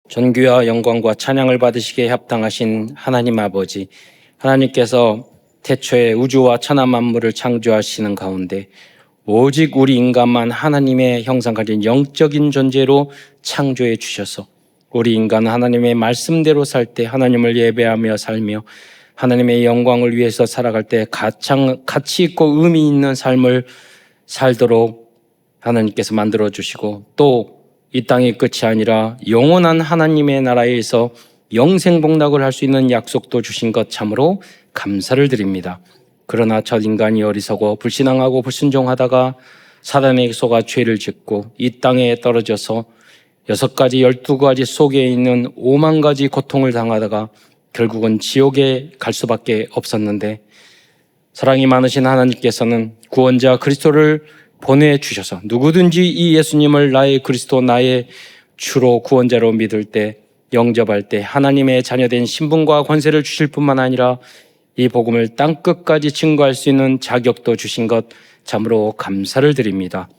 존귀와 영광과 찬양을 받으시기에 합당하신 하나님 아버지, 하나님께서 태초에 우주와 천하 만물을 창조하시는 가운데 오직 우리 인간만 하나님의 형상 가진 영적인 존재로 창조해 주셔서 우리 인간은 하나님의 말씀대로 살 때 하나님을 예배하며 살며 하나님의 영광을 위해서 살아갈 때 가치 있고 의미 있는 삶을 살도록 하나님께서 만들어 주시고 또 이 땅의 끝이 아니라 영원한 하나님의 나라에서 영생복락을 할 수 있는 약속도 주신 것 참으로 감사를 드립니다. 그러나 첫 인간이 어리석어 불신앙하고 불순종하다가 사단에게 속아 죄를 짓고 이 땅에 떨어져서 6가지 12가지 속에 있는 5만 가지 고통을 당하다가 결국은 지옥에 갈 수밖에 없었는데 사랑이 많으신 하나님께서는 구원자 그리스도를 보내주셔서 누구든지 이 예수님을 나의 그리스도 나의 주로 구원자로 믿을 때 영접할 때 하나님의 자녀된 신분과 권세를 주실 뿐만 아니라 이 복음을 땅끝까지 증거할 수 있는 자격도 주신 것 참으로 감사를 드립니다.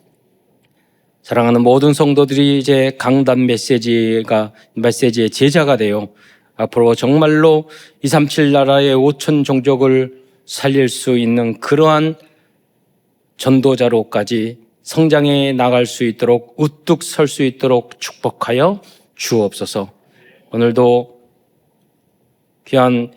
사랑하는 모든 성도들이 이제 강단 메시지의 제자가 되어 앞으로 정말로 237 나라의 5천 종족을 살릴 수 있는 그러한 전도자로까지 성장해 나갈 수 있도록 우뚝 설 수 있도록 축복하여 주옵소서. 오늘도 귀한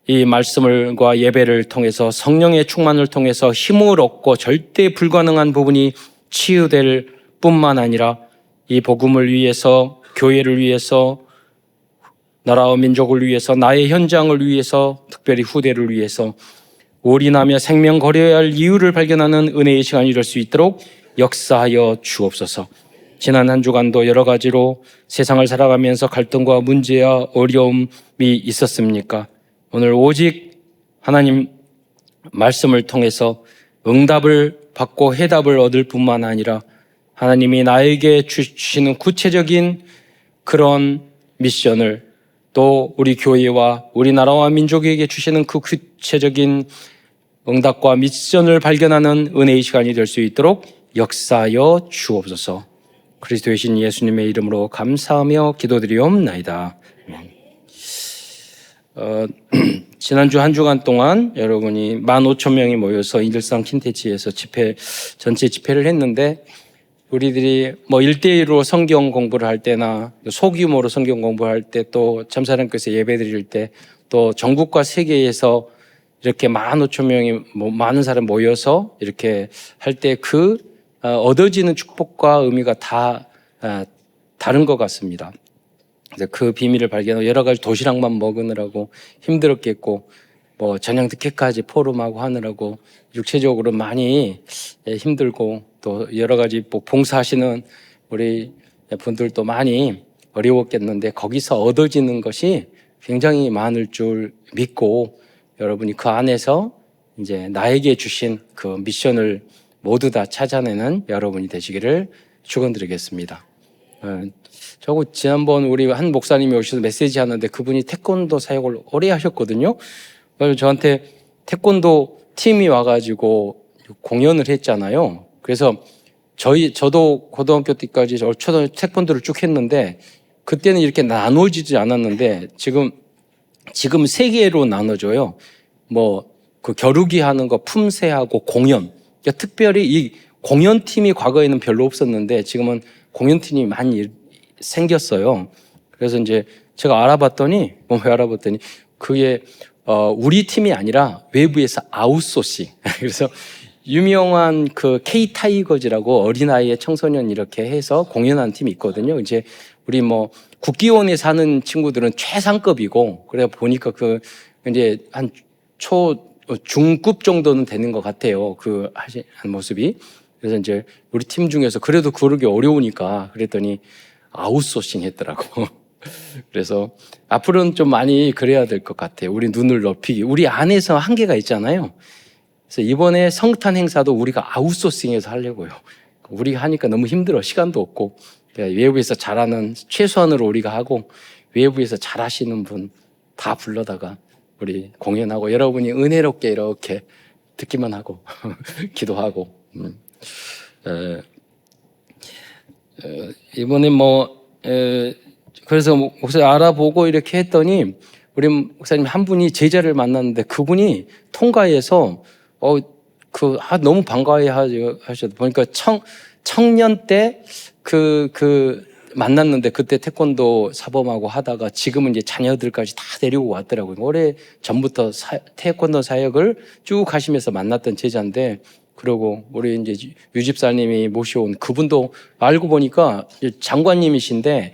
이 말씀과 예배를 통해서 성령의 충만을 통해서 힘을 얻고 절대 불가능한 부분이 치유될 뿐만 아니라 이 복음을 위해서 교회를 위해서 나라와 민족을 위해서 나의 현장을 위해서 특별히 후대를 위해서 올인하며 생명 거려야 할 이유를 발견하는 은혜의 시간이 될 수 있도록 역사하여 주옵소서. 지난 한 주간도 여러 가지로 세상을 살아가면서 갈등과 문제와 어려움이 있었습니까? 오늘 오직 하나님 말씀을 통해서 응답을 받고 해답을 얻을 뿐만 아니라 하나님이 나에게 주시는 구체적인 그런 미션을 또 우리 교회와 우리나라와 민족에게 주시는 그 구체적인 응답과 미션을 발견하는 은혜의 시간이 될 수 있도록 역사하여 주옵소서. 그리스도의 신 예수님의 이름으로 감사하며 기도드리옵나이다. 지난주 한 주간 동안 여러분이 15,000명이 모여서 일산 킨테치에서 전체 집회를 했는데 우리들이 1대1로 성경 공부를 할 때나 소규모로 성경 공부할 때 또 참사랑교회에서 예배 드릴 때 또 전국과 세계에서 이렇게 15,000명이 많은 사람 모여서 이렇게 할 때 얻어지는 축복과 의미가 다 다른 것 같습니다. 그래서 그 비밀을 발견하고 여러 가지 도시락만 먹으느라고 힘들었겠고 저녁 늦게까지 포럼하고 하느라고 육체적으로 많이 힘들고 또 여러 가지 봉사하시는 우리 분들도 많이 어려웠겠는데 거기서 얻어지는 것이 굉장히 많을 줄 믿고 여러분이 그 안에서 이제 나에게 주신 그 미션을 모두 다 찾아내는 여러분이 되시기를 축원드리겠습니다. 지난번 우리 한 목사님이 오셔서 메시지 하는데 그분이 태권도 사역을 오래 하셨거든요. 그래서 저한테 태권도 팀이 와가지고 공연을 했잖아요. 그래서 저도 고등학교 때까지 초등학교 태권도를 쭉 했는데 그때는 이렇게 나눠지지 않았는데 지금 3개로 나눠져요. 그 겨루기 하는 거 품새하고 공연. 그러니까 특별히 이 공연팀이 과거에는 별로 없었는데 지금은 공연팀이 많이 생겼어요. 그래서 이제 제가 알아봤더니 그게 우리 팀이 아니라 외부에서 아웃소싱. 그래서 유명한 그 K 타이거즈라고 어린아이의 청소년 이렇게 해서 공연한 팀이 있거든요. 이제 우리 국기원에 사는 친구들은 최상급이고 그래 보니까 이제 한 중급 정도는 되는 것 같아요. 하신 모습이. 그래서 이제 우리 팀 중에서 그래도 그러기 어려우니까 그랬더니 아웃소싱 했더라고. 그래서 앞으로는 좀 많이 그래야 될 것 같아요. 우리 눈을 높이기. 우리 안에서 한계가 있잖아요. 그래서 이번에 성탄 행사도 우리가 아웃소싱해서 하려고요. 우리가 하니까 너무 힘들어. 시간도 없고. 외부에서 잘하는 최소한으로 우리가 하고 외부에서 잘하시는 분 다 불러다가 우리 공연하고 여러분이 은혜롭게 이렇게 듣기만 하고 기도하고 이번에 그래서 목사님 알아보고 이렇게 했더니 우리 목사님 한 분이 제자를 만났는데 그분이 통가에서 너무 반가워해 하셔도 보니까 청년 때 만났는데 그때 태권도 사범하고 하다가 지금은 이제 자녀들까지 다 데리고 왔더라고요. 오래 전부터 태권도 사역을 쭉 하시면서 만났던 제자인데, 그러고 우리 이제 유집사님이 모셔온 그분도 알고 보니까 장관님이신데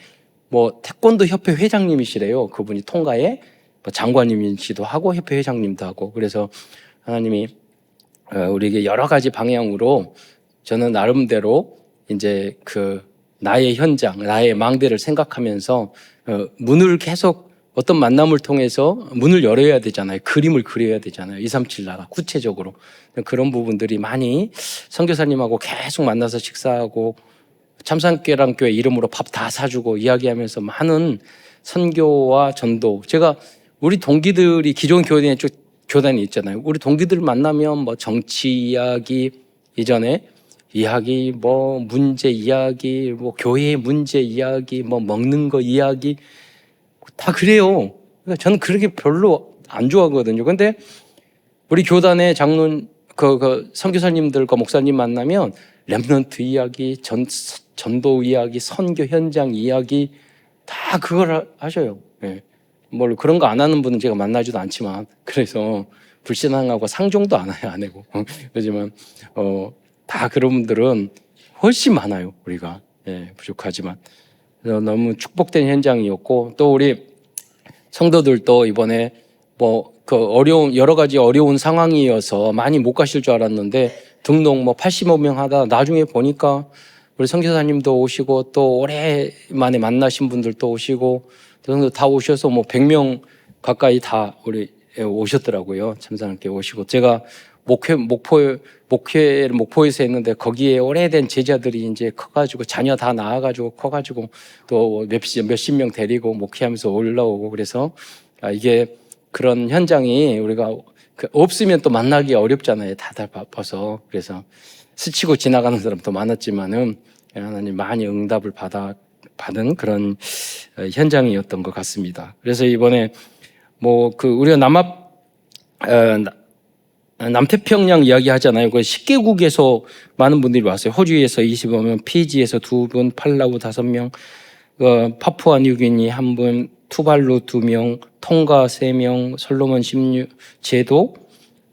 뭐 태권도 협회 회장님이시래요. 그분이 통가에 뭐 장관님이시도 하고 협회 회장님도 하고. 그래서 하나님이 우리에게 여러 가지 방향으로 저는 나름대로 이제 나의 현장, 나의 망대를 생각하면서 문을 계속 어떤 만남을 통해서 문을 열어야 되잖아요. 그림을 그려야 되잖아요. 237 나라 구체적으로. 그런 부분들이 많이 선교사님하고 계속 만나서 식사하고 참산교회 이름으로 밥 다 사주고 이야기하면서 많은 선교와 전도. 제가 우리 동기들이 기존 교단이 있잖아요. 우리 동기들 만나면 뭐 정치 이야기, 이전에 이야기, 뭐 문제 이야기, 뭐 교회 문제 이야기, 뭐 먹는 거 이야기 다 그래요. 그러니까 저는 그렇게 별로 안 좋아하거든요. 근데 우리 교단의 장로님, 선교사님들과 목사님 만나면 렘넌트 이야기, 전도 이야기, 선교 현장 이야기 다 그걸 하셔요. 예. 뭘 그런 거 안 하는 분은 제가 만나지도 않지만, 그래서 불신앙하고 상종도 안 해요, 안 하고. 그렇지만 다 그런 분들은 훨씬 많아요, 우리가. 예, 부족하지만. 그래서 너무 축복된 현장이었고, 또 우리 성도들도 이번에 여러 가지 어려운 상황이어서 많이 못 가실 줄 알았는데, 등록 85명 하다 나중에 보니까 우리 선교사님도 오시고, 또 오랜만에 만나신 분들도 오시고, 다 오셔서 100명 가까이 다 우리 오셨더라고요. 참사님께 오시고. 제가 목회를 목포에서 했는데 거기에 오래된 제자들이 이제 커가지고 자녀 다 낳아가지고 커가지고 또 몇십 명 데리고 목회하면서 올라오고. 그래서 이게 그런 현장이 우리가 없으면 또 만나기 어렵잖아요. 다들 바빠서. 그래서 스치고 지나가는 사람도 많았지만은 하나님 많이 응답을 받은 그런 현장이었던 것 같습니다. 그래서 이번에 우리가 남태평양 이야기 하잖아요. 10개국에서 많은 분들이 왔어요. 호주에서 25명, 피지에서 2분, 팔라우 5명, 파푸아 뉴기니 1분, 투발루 2명, 통가 3명, 솔로몬 16, 제도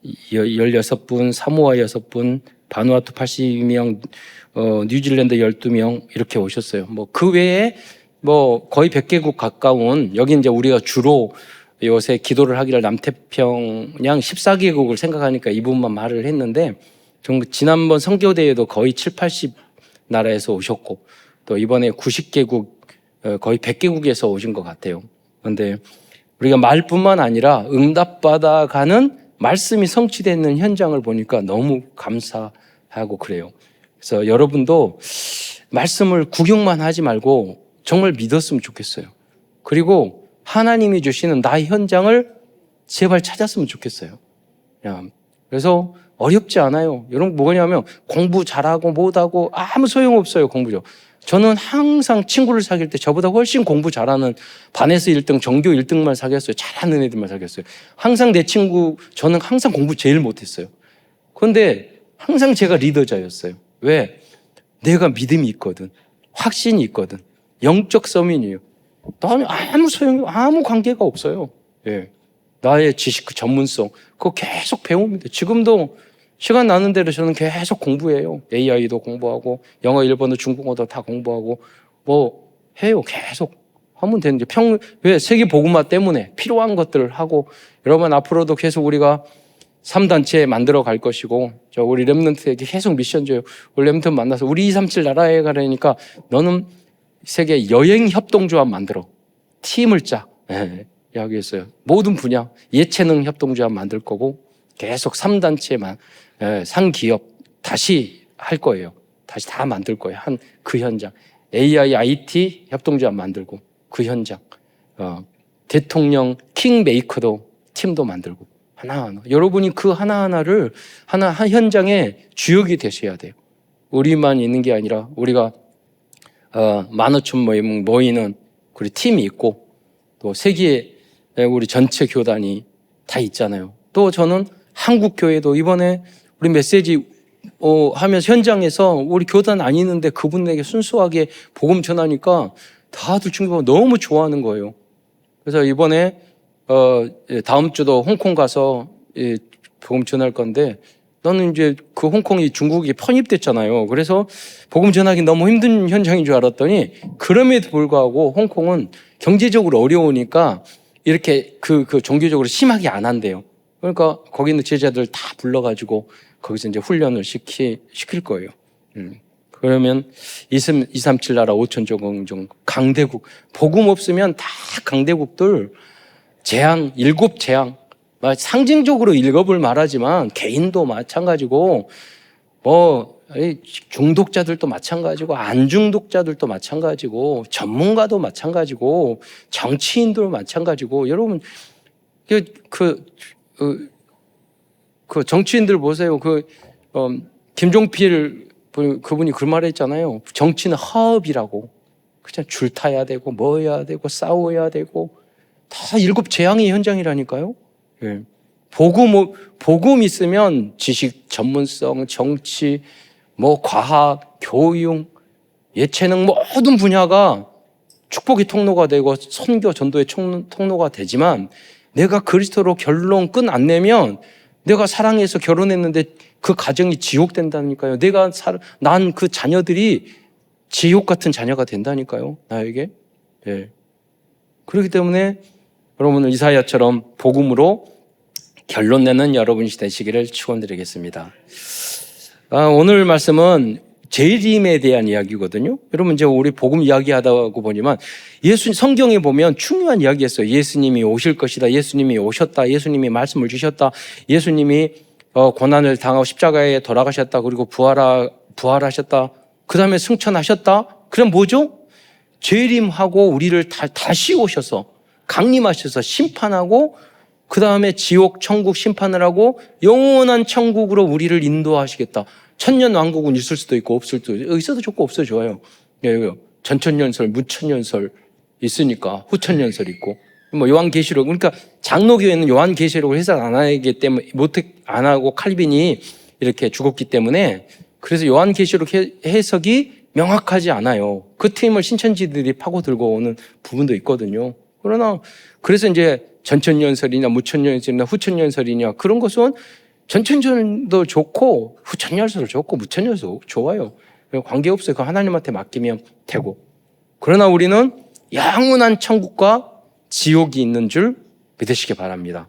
16분, 사모아 6분, 바누아투 82명, 뉴질랜드 12명 이렇게 오셨어요. 그 외에 거의 100개국 가까운, 여기 이제 우리가 주로 요새 기도를 하기를 남태평양 14개국을 생각하니까 이 부분만 말을 했는데, 지난번 선교대회도 거의 7, 80 나라에서 오셨고, 또 이번에 90개국, 거의 100개국에서 오신 것 같아요. 그런데 우리가 말뿐만 아니라 응답받아가는 말씀이 성취되는 현장을 보니까 너무 감사하고 그래요. 그래서 여러분도 말씀을 구경만 하지 말고 정말 믿었으면 좋겠어요. 그리고 하나님이 주시는 나의 현장을 제발 찾았으면 좋겠어요. 그래서 어렵지 않아요. 여러분 뭐냐면 공부 잘하고 못하고 아무 소용없어요. 공부죠. 저는 항상 친구를 사귈 때 저보다 훨씬 공부 잘하는 반에서 1등, 전교 1등만 사귀었어요. 잘하는 애들만 사귀었어요. 항상 내 친구, 저는 항상 공부 제일 못했어요. 그런데 항상 제가 리더자였어요. 왜? 내가 믿음이 있거든. 확신이 있거든. 영적 서민이에요. 나는 아무 관계가 없어요. 예. 나의 지식, 전문성, 그거 계속 배웁니다. 지금도 시간 나는 대로 저는 계속 공부해요. AI도 공부하고, 영어, 일본어, 중국어도 다 공부하고, 해요. 계속 하면 되는데, 왜? 세계 복음화 때문에 필요한 것들을 하고, 여러분 앞으로도 계속 우리가 3단체 만들어 갈 것이고, 우리 렘넌트에게 계속 미션 줘요. 우리 렘넌트 만나서 우리 237 나라에 가려니까 너는 세계 여행 협동조합 만들어. 팀을 짜. 네, 이야기했어요. 모든 분야 예체능 협동조합 만들 거고 계속 3단체만 상기업 다시 할 거예요. 다시 다 만들 거예요. 그 현장. AI, IT 협동조합 만들고 그 현장. 대통령 킹메이커도 팀도 만들고 하나하나. 여러분이 그 하나하나를 한 현장의 주역이 되셔야 돼요. 우리만 있는 게 아니라 우리가 15,000명 모이는 그리고 팀이 있고 또 세계에 우리 전체 교단이 다 있잖아요. 또 저는 한국 교회도 이번에 우리 메시지 하면서 현장에서 우리 교단 아니는데 그분에게 순수하게 복음 전하니까 다들 충격하고 너무 좋아하는 거예요. 그래서 이번에 다음 주도 홍콩 가서 복음 전할 건데, 나는 이제 그 홍콩이 중국이 편입됐잖아요. 그래서 복음 전하기 너무 힘든 현장인 줄 알았더니 그럼에도 불구하고 홍콩은 경제적으로 어려우니까 이렇게 그 종교적으로 심하게 안 한대요. 그러니까 거기 있는 제자들 다 불러가지고 거기서 이제 훈련을 시킬 거예요. 그러면 237 나라 5천종 강대국, 복음 없으면 다 강대국들 재앙, 7재앙, 상징적으로 7을 말하지만 개인도 마찬가지고 중독자들도 마찬가지고 안 중독자들도 마찬가지고 전문가도 마찬가지고 정치인도 마찬가지고. 여러분 그 정치인들 보세요. 김종필 그분이 그 말했잖아요. 정치는 화업이라고. 그냥 줄 타야 되고 뭐 해야 되고 싸워야 되고 다 7재앙의 현장이라니까요. 예. 복음 있으면 지식, 전문성, 정치, 과학, 교육, 예체능 모든 분야가 축복의 통로가 되고 선교, 전도의 통로가 되지만, 내가 그리스도로 결론 끝 안 내면 내가 사랑해서 결혼했는데 그 가정이 지옥 된다니까요. 내가 난 그 자녀들이 지옥 같은 자녀가 된다니까요. 나에게. 예. 그렇기 때문에 여러분은 이사야처럼 복음으로 결론 내는 여러분이 되시기를 축원드리겠습니다. 오늘 말씀은 재림에 대한 이야기거든요. 여러분 이제 우리 복음 이야기하다 보니만 성경에 보면 중요한 이야기였어요. 예수님이 오실 것이다. 예수님이 오셨다. 예수님이 말씀을 주셨다. 예수님이 고난을 당하고 십자가에 돌아가셨다. 그리고 부활하셨다. 그 다음에 승천하셨다. 그럼 뭐죠? 재림하고 우리를 다시 오셔서 강림하셔서 심판하고 그 다음에 지옥, 천국 심판을 하고 영원한 천국으로 우리를 인도하시겠다. 천년 왕국은 있을 수도 있고 없을 수도 있어도 좋고 없어도 좋아요. 전천년설, 무천년설 있으니까 후천년설 있고 요한계시록, 그러니까 장로교회는 요한계시록을 해석 안 하기 때문에 안 하고 칼빈이 이렇게 죽었기 때문에 그래서 요한계시록 해석이 명확하지 않아요. 그 팀을 신천지들이 파고들고 오는 부분도 있거든요. 그러나 그래서 이제 전천년설이냐 무천년설이냐 후천년설이냐 그런 것은 전천년도 좋고 후천년설도 좋고 무천년설도 좋아요. 관계없어요. 그 하나님한테 맡기면 되고. 그러나 우리는 영원한 천국과 지옥이 있는 줄 믿으시기 바랍니다.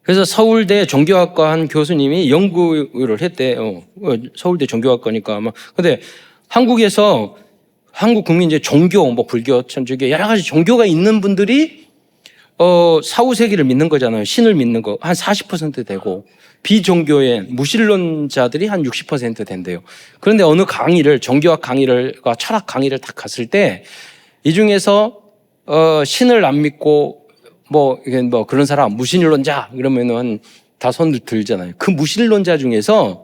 그래서 서울대 종교학과 한 교수님이 연구를 했대요. 서울대 종교학과니까 아마. 근데 한국에서 한국 국민 이제 종교, 불교, 천주교 여러 가지 종교가 있는 분들이 4, 5세기를 믿는 거잖아요. 신을 믿는 거 한 40% 되고 비종교의 무신론자들이 한 60% 된대요. 그런데 어느 강의를 종교학 강의를과 철학 강의를 딱 갔을 때 이 중에서 신을 안 믿고 그런 사람 무신론자 그러면은 다 손을 들잖아요. 그 무신론자 중에서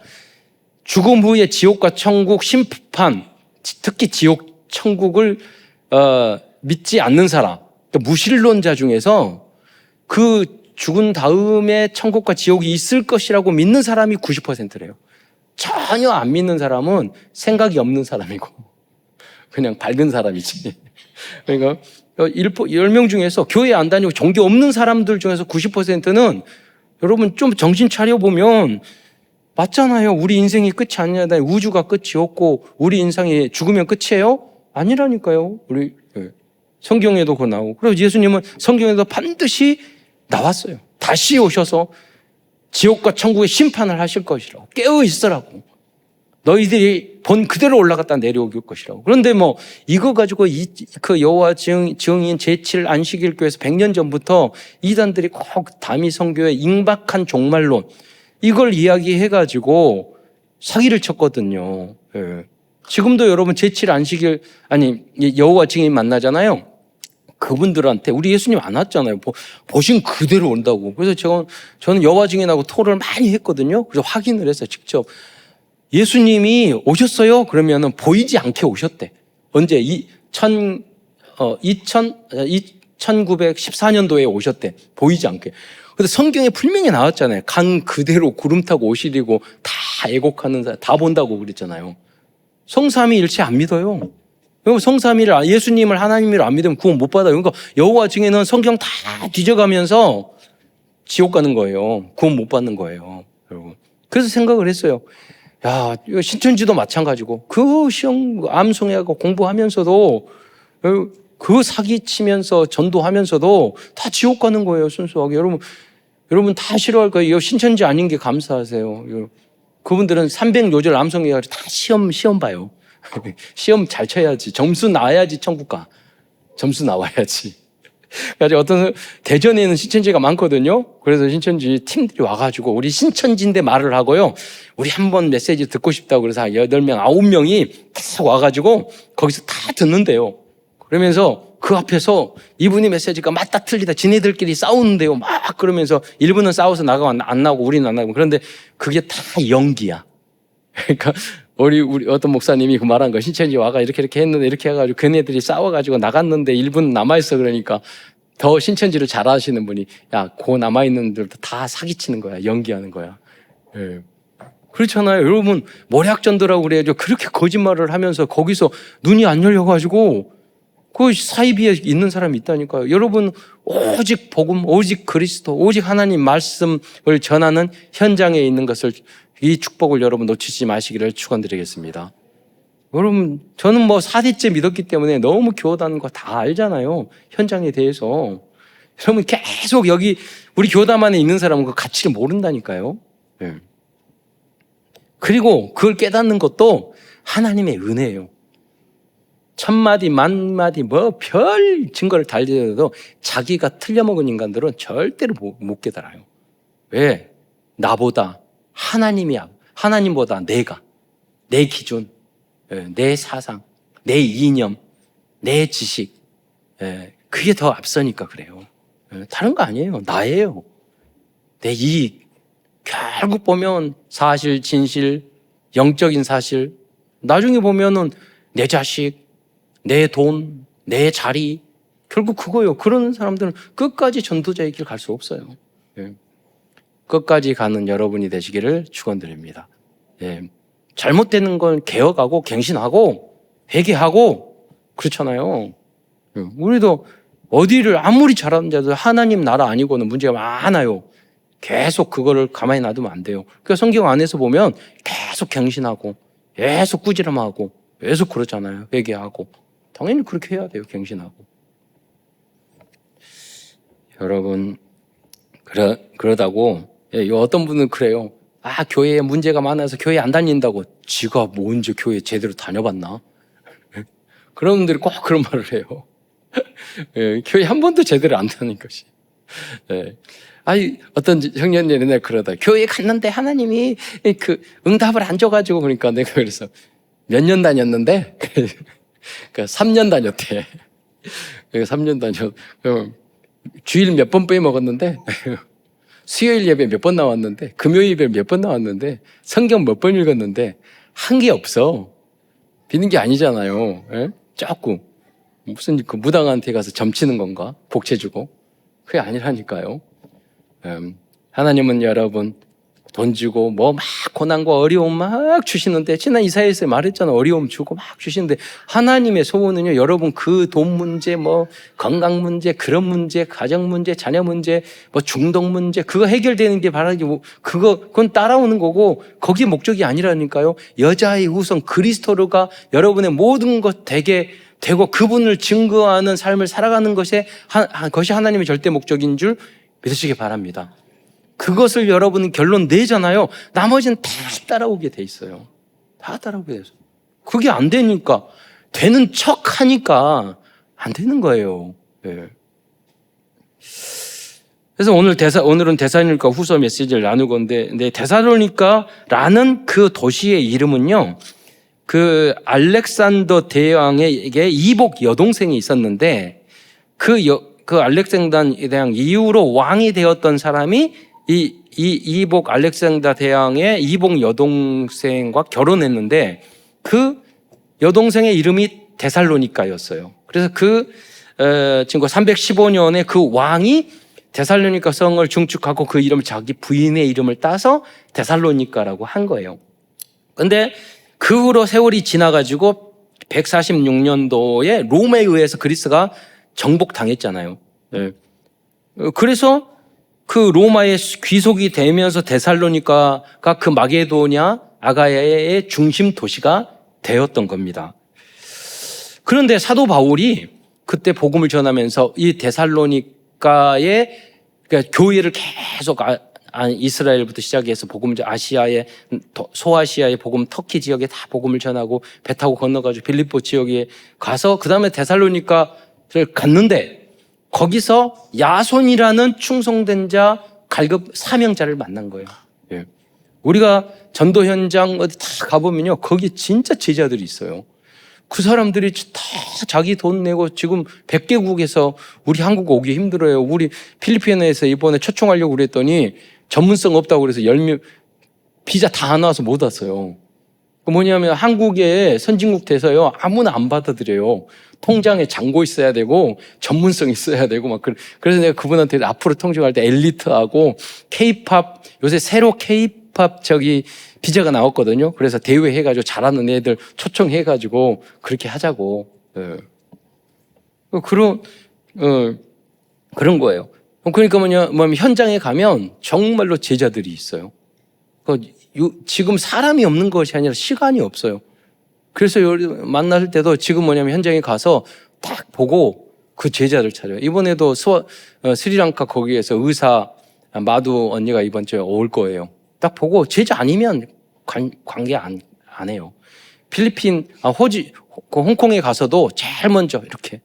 죽음 후에 지옥과 천국 심판, 특히 지옥 천국을 믿지 않는 사람, 무신론자 중에서 그 죽은 다음에 천국과 지옥이 있을 것이라고 믿는 사람이 90%래요. 전혀 안 믿는 사람은 생각이 없는 사람이고 그냥 밝은 사람이지. 그러니까 10명 중에서 교회 안 다니고 종교 없는 사람들 중에서 90%는 여러분 좀 정신 차려보면 맞잖아요. 우리 인생이 끝이 아니냐. 우주가 끝이 없고 우리 인생이 죽으면 끝이에요? 아니라니까요. 우리 성경에도 그거 나오고. 그리고 예수님은 성경에도 반드시 나왔어요. 다시 오셔서 지옥과 천국의 심판을 하실 것이라고. 깨어 있으라고. 너희들이 본 그대로 올라갔다 내려올 것이라고. 그런데 이거 가지고 그 여호와 증인 제7 안식일 교회에서 100년 전부터 이단들이 꼭 다미 선교의 임박한 종말론 이걸 이야기해가지고 사기를 쳤거든요. 예. 지금도 여러분 제7 안식일 여호와 증인 만나잖아요. 그분들한테 우리 예수님 안 왔잖아요. 보신 그대로 온다고. 그래서 저는 여호와 증인하고 토론을 많이 했거든요. 그래서 확인을 해서 직접 예수님이 오셨어요? 그러면은 보이지 않게 오셨대. 언제? 1914년도에 오셨대. 보이지 않게. 근데 성경에 분명히 나왔잖아요. 강 그대로 구름 타고 오시리고 다 애곡하는 사람 다 본다고 그랬잖아요. 성삼위일체 안 믿어요. 성삼위를 예수님을 하나님으로 안 믿으면 구원 못 받아요. 그러니까 여호와 증인은 성경 다 뒤져가면서 지옥 가는 거예요. 구원 못 받는 거예요, 여러분. 그래서 생각을 했어요. 야, 신천지도 마찬가지고 그 시험 암송해하고 공부하면서도 그 사기치면서 전도하면서도 다 지옥 가는 거예요, 순수하게. 여러분 다 싫어할 거예요. 신천지 아닌 게 감사하세요. 그분들은 300요절 암송해가지고 다 시험 봐요. 시험 잘 쳐야지. 점수 나와야지 천국 가. 점수 나와야지. 그래서 어떤 대전에는 신천지가 많거든요. 그래서 신천지 팀들이 와가지고 우리 신천지인데 말을 하고요. 우리 한번 메시지 듣고 싶다고 그래서 8명, 9명이 다 와가지고 거기서 다 듣는데요. 그러면서 그 앞에서 이분이 메시지가 맞다 틀리다 지네들끼리 싸우는데요. 막 그러면서 일부는 싸워서 나가고 안 나오고 우리는 안 나가고. 그런데 그게 다 연기야. 그러니까 우리 어떤 목사님이 그 말한 거 신천지 와가 이렇게 했는데 이렇게 해가지고 그네들이 싸워가지고 나갔는데 일부는 남아있어. 그러니까 더 신천지를 잘 아시는 분이 야, 그 남아있는 들도 다 사기치는 거야. 연기하는 거야. 예. 그렇잖아요. 여러분 모략전도라고 그래야죠. 그렇게 거짓말을 하면서 거기서 눈이 안 열려가지고 그 사이비에 있는 사람이 있다니까요. 여러분 오직 복음, 오직 그리스도, 오직 하나님 말씀을 전하는 현장에 있는 것을 이 축복을 여러분 놓치지 마시기를 축원드리겠습니다. 여러분 저는 뭐 4대째 믿었기 때문에 너무 교단한 거 다 알잖아요. 현장에 대해서. 여러분 계속 여기 우리 교단 안에 있는 사람은 그 가치를 모른다니까요. 네. 그리고 그걸 깨닫는 것도 하나님의 은혜예요. 1000마디, 10,000마디 뭐 별 증거를 달리더라도 자기가 틀려먹은 인간들은 절대로 못 깨달아요. 왜? 나보다 하나님보다 내가, 내 기준, 내 사상, 내 이념, 내 지식, 그게 더 앞서니까 그래요. 다른 거 아니에요. 나예요. 내 이익. 결국 보면 사실, 진실, 영적인 사실, 나중에 보면은 내 자식, 내 돈, 내 자리, 결국 그거예요. 그런 사람들은 끝까지 전도자의 길 갈 수 없어요. 끝까지 가는 여러분이 되시기를 축원드립니다. 잘못되는 건 개혁하고 갱신하고 회개하고 그렇잖아요. 우리도 어디를 아무리 잘하는 자도 하나님 나라 아니고는 문제가 많아요. 계속 그거를 가만히 놔두면 안 돼요. 그러니까 성경 안에서 보면 계속 갱신하고 계속 꾸지람하고 계속 그러잖아요. 회개하고 당연히 그렇게 해야 돼요. 갱신하고. 여러분 그러다고 어떤 분은 그래요. 아, 교회에 문제가 많아서 교회 안 다닌다고. 지가 뭐 언제 교회 제대로 다녀봤나? 그런 분들이 꼭 그런 말을 해요. 교회 한 번도 제대로 안 다닌 것이. 아니, 어떤 청년이 옛날에 그러다. 교회 갔는데 하나님이 그 응답을 안 줘가지고 그러니까 내가 그래서 몇 년 다녔는데? 그러니까 3년 다녔대. 3년 주일 몇 번 빼먹었는데, 수요일 예배 몇 번 나왔는데, 금요일 예배 몇 번 나왔는데, 성경 몇 번 읽었는데, 한 게 없어. 비는 게 아니잖아요. 조금. 무슨 그 무당한테 가서 점치는 건가? 복채 주고. 그게 아니라니까요. 하나님은 여러분, 돈 주고 뭐 막 고난과 어려움 막 주시는데, 지난 이사야에서 말했잖아. 어려움 주고 막 주시는데, 하나님의 소원은요, 여러분 그 돈 문제, 뭐 건강 문제, 그런 문제, 가정 문제, 자녀 문제, 뭐 중독 문제, 그거 해결되는 게 바라기, 그건 따라오는 거고, 거기 목적이 아니라니까요. 여자의 우선 그리스도가 여러분의 모든 것 되게 되고 그분을 증거하는 삶을 살아가는 것이 하나님의 절대 목적인 줄 믿으시기 바랍니다. 그것을 여러분은 결론 내잖아요. 나머지는 다 따라오게 돼 있어요. 다 따라오게 돼 있어요. 그게 안 되니까, 되는 척 하니까 안 되는 거예요. 그래서 오늘은 데살로니가 후서 메시지를 나눌 건데, 데살로니가라는 그 도시의 이름은요, 그 알렉산더 대왕에게 이복 여동생이 있었는데, 그 알렉산더 대왕 이후로 왕이 되었던 사람이 이복 알렉산더 대왕의 이복 여동생과 결혼했는데, 그 여동생의 이름이 데살로니가였어요. 그래서 지금 315년에 그 왕이 데살로니가 성을 중축하고 그 이름을 자기 부인의 이름을 따서 데살로니가라고 한 거예요. 근데 그 후로 세월이 지나가지고 146년도에 로마에 의해서 그리스가 정복당했잖아요. 네. 그래서 그 로마의 귀속이 되면서 데살로니가가 그 마게도냐 아가야의 중심 도시가 되었던 겁니다. 그런데 사도 바울이 그때 복음을 전하면서 이 데살로니가의 그러니까 교회를 계속 이스라엘부터 시작해서 복음 아시아의 소아시아의 복음 터키 지역에 다 복음을 전하고 배 타고 건너가지고 빌립보 지역에 가서 그 다음에 데살로니가를 갔는데 거기서 야손이라는 충성된 자 갈급 사명자를 만난 거예요. 예. 우리가 전도 현장 어디 다 가보면요 거기 진짜 제자들이 있어요. 그 사람들이 다 자기 돈 내고 지금 100개국에서 우리 한국 오기 힘들어요. 우리 필리핀에서 이번에 초청하려고 그랬더니 전문성 없다고 그래서 10명 비자 다 안 와서 못 왔어요. 뭐냐면 한국의 선진국 돼서요 아무나 안 받아들여요. 통장에 잔고 있어야 되고 전문성 있어야 되고 막 그래서 내가 그분한테 앞으로 통역할 때 엘리트하고 K-팝 요새 새로 K-팝 비자가 나왔거든요. 그래서 대회 해가지고 잘하는 애들 초청해가지고 그렇게 하자고. 예. 그런 거예요. 그러니까 뭐냐면 현장에 가면 정말로 제자들이 있어요. 지금 사람이 없는 것이 아니라 시간이 없어요. 그래서 만날 때도 지금 뭐냐면 현장에 가서 딱 보고 그 제자를 찾아요. 이번에도 스리랑카 거기에서 의사 마두 언니가 이번 주에 올 거예요. 딱 보고 제자 아니면 관계 안 해요. 필리핀, 홍콩에 가서도 제일 먼저 이렇게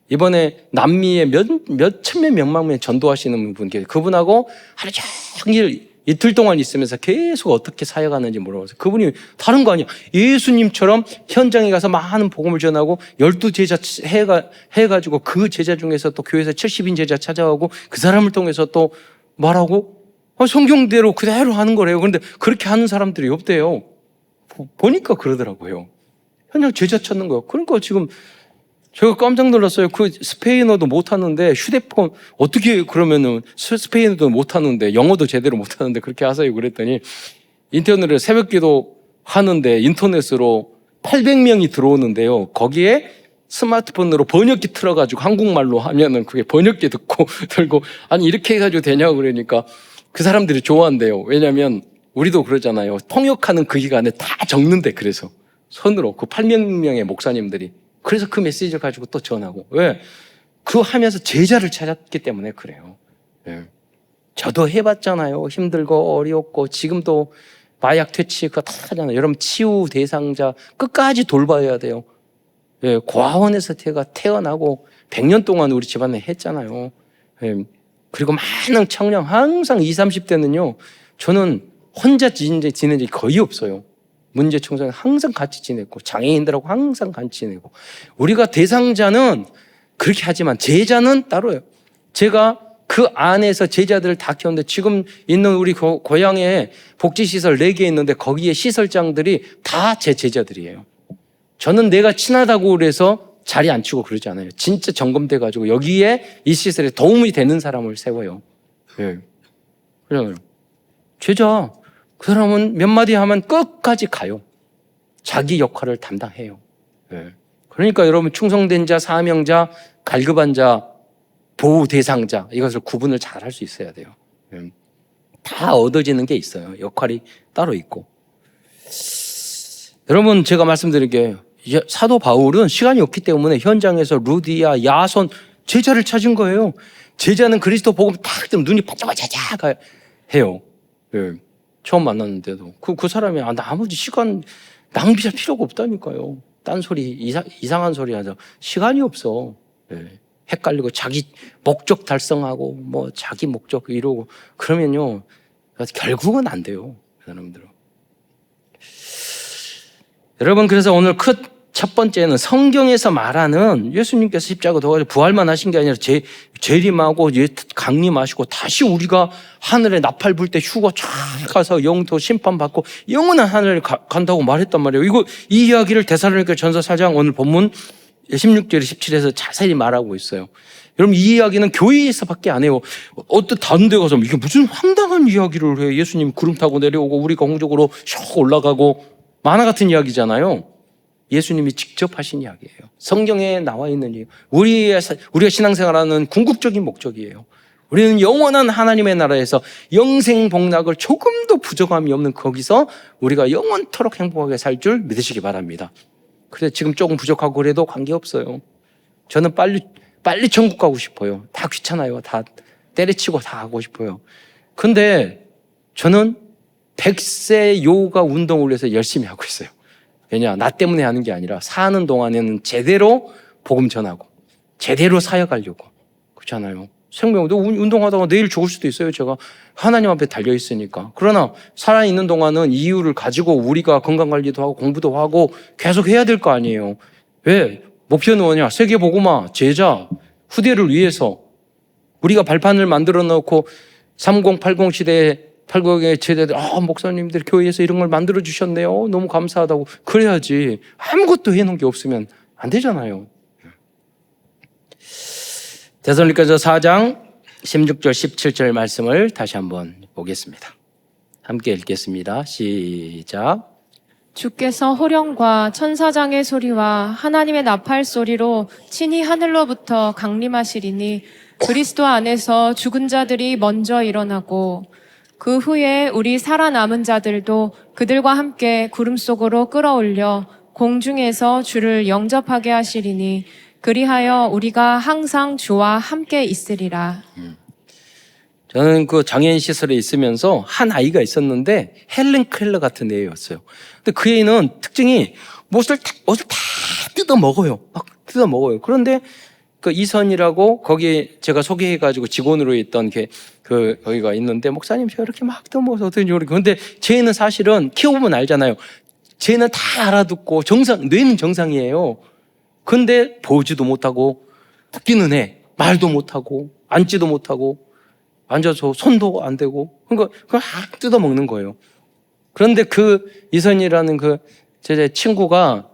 이번에 남미에 몇천몇 명만 전도하시는 분 계세요. 그분하고 하루 종일 이틀 동안 있으면서 계속 어떻게 사역하는지 물어봐서 그분이 다른 거 아니야. 예수님처럼 현장에 가서 많은 복음을 전하고 12제자 해가지고 그 제자 중에서 또 교회에서 70인 제자 찾아오고 그 사람을 통해서 또 말하고 성경대로 그대로 하는 거래요. 그런데 그렇게 하는 사람들이 없대요. 보니까 그러더라고요. 현장 제자 찾는 거예요. 그러니까 지금 제가 깜짝 놀랐어요. 그 스페인어도 못하는데 휴대폰 어떻게 그러면은 스페인어도 못하는데 영어도 제대로 못하는데 그렇게 하세요. 그랬더니 인터넷으로 새벽기도 하는데 인터넷으로 800명이 들어오는데요. 거기에 스마트폰으로 번역기 틀어가지고 한국말로 하면은 그게 번역기 듣고 들고 아니 이렇게 해가지고 되냐고 그러니까 그 사람들이 좋아한대요. 왜냐하면 우리도 그러잖아요. 통역하는 그 기간에 다 적는데 그래서 손으로 그 800명의 목사님들이 그래서 그 메시지를 가지고 또 전하고 왜? 그거 하면서 제자를 찾았기 때문에 그래요. 예. 저도 해봤잖아요. 힘들고 어렵고 지금도 마약 퇴치 그거 다 하잖아요. 여러분 치유 대상자 끝까지 돌봐야 돼요. 예. 고아원에서 태어나고 100년 동안 우리 집안에 했잖아요. 예. 그리고 많은 청년 항상 20, 30대는요. 저는 혼자 지낸 적이 거의 없어요. 문제 청소년 항상 같이 지냈고 장애인들하고 항상 같이 지내고 우리가 대상자는 그렇게 하지만 제자는 따로예요. 제가 그 안에서 제자들을 다 키웠는데 지금 있는 우리 고향에 복지시설 4개 있는데 거기에 시설장들이 다 제 제자들이에요. 저는 내가 친하다고 그래서 자리 안 치고 그러지 않아요. 진짜 점검돼가지고 여기에 이 시설에 도움이 되는 사람을 세워요. 예. 그래요. 제자 그 사람은 몇 마디 하면 끝까지 가요. 자기 역할을 담당해요. 네. 그러니까 여러분 충성된 자, 사명자, 갈급한 자, 보호 대상자 이것을 구분을 잘 할 수 있어야 돼요. 네. 다 얻어지는 게 있어요. 역할이 따로 있고. 여러분 제가 말씀드린 게 사도 바울은 시간이 없기 때문에 현장에서 루디아, 야손 제자를 찾은 거예요. 제자는 그리스도 복음 딱 뜨면 눈이 반짝반짝 해요. 네. 처음 만났는데도 그 사람이 나머지 시간 낭비할 필요가 없다니까요. 딴소리 이상한 소리 하자 시간이 없어. 네. 헷갈리고 자기 목적 달성하고 뭐 자기 목적 이러고 그러면요 결국은 안 돼요. 사람들은. 여러분 그래서 오늘 첫 번째는 성경에서 말하는 예수님께서 십자가 도가지고 부활만 하신 게 아니라 재림하고 강림하시고 다시 우리가 하늘에 나팔 불 때 휴거 쫙 가서 영도 심판받고 영원한 하늘에 간다고 말했단 말이에요. 이 이야기를 데살로니가 전서 4장 오늘 본문 16절에 17에서 자세히 말하고 있어요. 여러분, 이 이야기는 교회에서밖에 안 해요. 어떤 다른 데 가서 이게 무슨 황당한 이야기를 해. 예수님 구름 타고 내려오고 우리가 공적으로 슉 올라가고 만화 같은 이야기잖아요. 예수님이 직접 하신 이야기예요. 성경에 나와 있는 이야기. 우리가 신앙생활하는 궁극적인 목적이에요. 우리는 영원한 하나님의 나라에서 영생복락을 조금도 부족함이 없는 거기서 우리가 영원토록 행복하게 살 줄 믿으시기 바랍니다. 그래, 지금 조금 부족하고 그래도 관계없어요. 저는 빨리 천국 가고 싶어요. 다 귀찮아요. 다 때려치고 다 하고 싶어요. 근데 저는 100세 요가 운동을 위해서 열심히 하고 있어요. 왜냐? 나 때문에 하는 게 아니라 사는 동안에는 제대로 복음 전하고 제대로 사역하려고. 그렇잖아요. 생명도 운동하다가 내일 죽을 수도 있어요. 제가 하나님 앞에 달려있으니까. 그러나 살아있는 동안은 이유를 가지고 우리가 건강관리도 하고 공부도 하고 계속 해야 될 거 아니에요. 왜? 목표는 뭐냐? 세계복음화, 제자, 후대를 위해서 우리가 발판을 만들어 놓고 3080 시대에 80의 제자들, 목사님들 교회에서 이런 걸 만들어 주셨네요. 너무 감사하다고. 그래야지. 아무것도 해놓은 게 없으면 안 되잖아요. 데살로니가서 4장 16절 17절 말씀을 다시 한번 보겠습니다. 함께 읽겠습니다. 시작. 주께서 호령과 천사장의 소리와 하나님의 나팔 소리로 친히 하늘로부터 강림하시리니 그리스도 안에서 죽은 자들이 먼저 일어나고 그 후에 우리 살아남은 자들도 그들과 함께 구름 속으로 끌어올려 공중에서 주를 영접하게 하시리니 그리하여 우리가 항상 주와 함께 있으리라. 저는 그 장애인 시설에 있으면서 한 아이가 있었는데 헬렌 켈러 같은 애였어요. 근데 그 애는 특징이 옷을 다 뜯어 먹어요. 막 뜯어 먹어요. 그런데 그 이선이라고 거기 제가 소개해가지고 직원으로 있던 거기가 있는데 목사님 제가 이렇게 막 뜯어 먹어서 어떻게 그렇게. 근데 쟤는 사실은 키워보면 알잖아요. 쟤는 다 알아듣고 뇌는 정상이에요. 근데 보지도 못하고 듣기는 해. 말도 못하고 앉지도 못하고 앉아서 손도 안 대고 그러니까 그걸 막 뜯어먹는 거예요. 그런데 그 이선이라는 제 친구가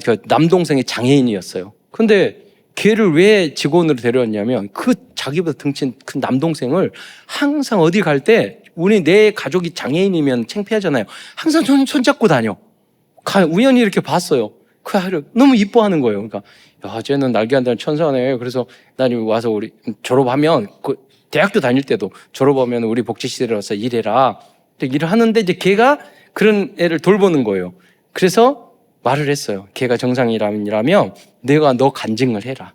그 남동생의 장애인이었어요. 근데 걔를 왜 직원으로 데려왔냐면 그 자기보다 덩치 큰 남동생을 항상 어디 갈 때 내 가족이 장애인이면 창피하잖아요. 항상 손잡고 다녀. 우연히 이렇게 봤어요. 그 아이를 너무 이뻐하는 거예요. 그러니까 야, 쟤는 날개 한다는 천사네. 그래서 난 와서 우리 졸업하면 대학교 다닐 때도 졸업하면 우리 복지시설에 와서 일해라. 일을 하는데 이제 걔가 그런 애를 돌보는 거예요. 그래서 말을 했어요. 걔가 정상이라면 내가 너 간증을 해라.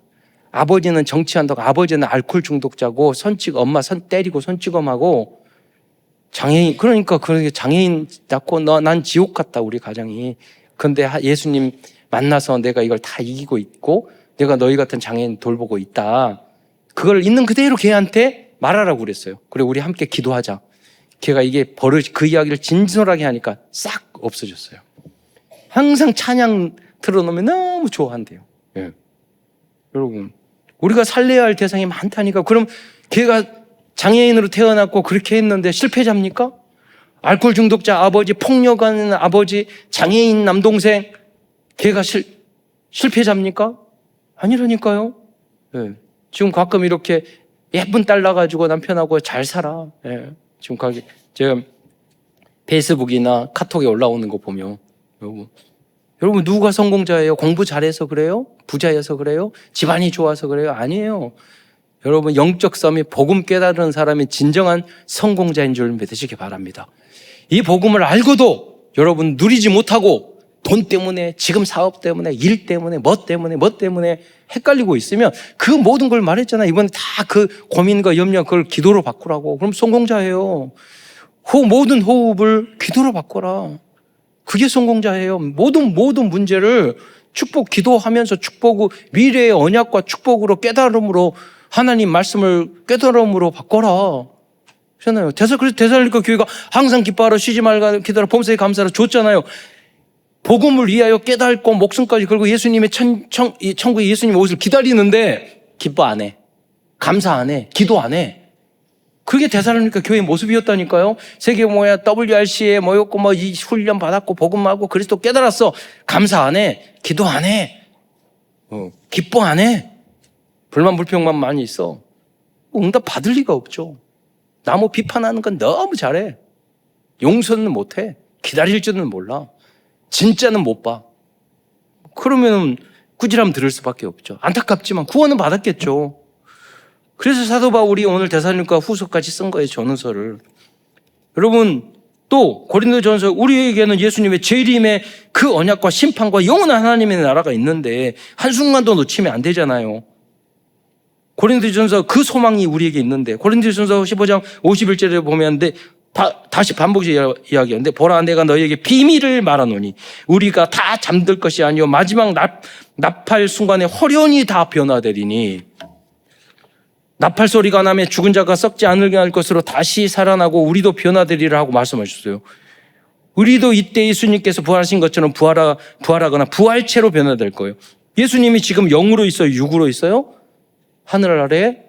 아버지는 정치한다고 아버지는 알코올 중독자고 엄마 손 때리고 손찌검하고 장애인 그러니까 장애인 낳고 난 지옥 같다 우리 가정이. 근데 예수님 만나서 내가 이걸 다 이기고 있고 내가 너희 같은 장애인 돌보고 있다. 그걸 있는 그대로 걔한테 말하라고 그랬어요. 그래 우리 함께 기도하자. 걔가 이게 그 이야기를 진솔하게 하니까 싹 없어졌어요. 항상 찬양 틀어놓으면 너무 좋아한대요. 예. 여러분 우리가 살려야 할 대상이 많다니까. 그럼 걔가 장애인으로 태어났고 그렇게 했는데 실패자입니까? 알코올 중독자 아버지, 폭력하는 아버지, 장애인 남동생 걔가 실패자입니까? 아니라니까요. 예. 지금 가끔 이렇게 예쁜 딸 낳아가지고 남편하고 잘 살아. 예. 지금 제가 페이스북이나 카톡에 올라오는 거 보면 여러분 누가 성공자예요? 공부 잘해서 그래요? 부자여서 그래요? 집안이 좋아서 그래요? 아니에요. 여러분 영적 싸움이 복음 깨달은 사람이 진정한 성공자인 줄 믿으시기 바랍니다. 이 복음을 알고도 여러분 누리지 못하고 돈 때문에 지금 사업 때문에 일 때문에 뭐 때문에 헷갈리고 있으면 그 모든 걸 말했잖아요. 이번에 다 그 고민과 염려 그걸 기도로 바꾸라고. 그럼 성공자예요. 모든 호흡을 기도로 바꿔라. 그게 성공자예요. 모든 문제를 기도하면서 미래의 언약과 축복으로 깨달음으로 하나님 말씀을 깨달음으로 바꿔라. 그렇잖아요. 그래서 데살로니가 교회가 항상 기뻐하라 쉬지 말고 기도하라 범사에 감사하라 줬잖아요. 복음을 위하여 깨닫고 목숨까지 걸고 예수님의 천국에 예수님 옷을 기다리는데 기뻐 안 해. 감사 안 해. 기도 안 해. 그게 데살로니가 교회의 모습이었다니까요. WRC에 모였고 이 훈련 받았고 복음하고 그리스도 깨달았어. 감사 안 해. 기도 안 해. 기뻐 안 해. 불만 불평만 많이 있어. 응답 받을 리가 없죠. 나무 비판하는 건 너무 잘해. 용서는 못해. 기다릴 줄은 몰라. 진짜는 못 봐. 그러면 꾸지람 들을 수밖에 없죠. 안타깝지만 구원은 받았겠죠. 그래서 사도 바울이 오늘 데살로니가 후서까지 쓴 거예요. 전후서를. 여러분, 또 고린도전서, 우리에게는 예수님의 재림의 그 언약과 심판과 영원한 하나님의 나라가 있는데 한순간도 놓치면 안 되잖아요. 고린도전서 그 소망이 우리에게 있는데, 고린도전서 15장 51절에 보면 다시 반복해서 이야기하는데, 보라 내가 너희에게 비밀을 말하노니 우리가 다 잠들 것이 아니요 마지막 나팔 순간에 호련히 다 변화되리니, 나팔 소리가 나면 죽은 자가 썩지 않을게 할 것으로 다시 살아나고 우리도 변화되리라 하고 말씀하셨어요. 우리도 이때 예수님께서 부활하신 것처럼 부활하거나 부활체로 변화될 거예요. 예수님이 지금 영으로 있어요? 육으로 있어요? 하늘 아래에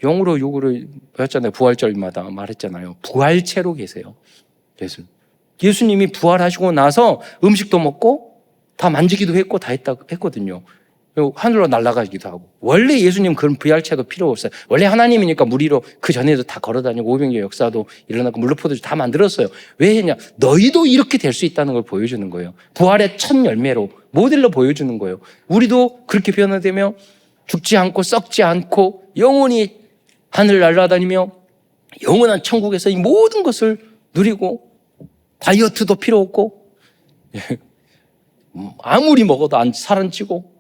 영으로 육으로 했잖아요. 부활절마다 말했잖아요. 부활체로 계세요. 예수님이 부활하시고 나서 음식도 먹고 다 만지기도 했고 다 했거든요. 하늘로 날아가기도 하고. 원래 예수님 그런 부활체도 필요 없어요. 원래 하나님이니까 무리로 그 전에도 다 걸어다니고 오병이어 역사도 일어나고 물로포도주 다 만들었어요. 왜 했냐? 너희도 이렇게 될 수 있다는 걸 보여주는 거예요. 부활의 첫 열매로 모델로 보여주는 거예요. 우리도 그렇게 변화되며 죽지 않고 썩지 않고 영원히 하늘 날아다니며 영원한 천국에서 이 모든 것을 누리고, 다이어트도 필요 없고 아무리 먹어도 살은 찌고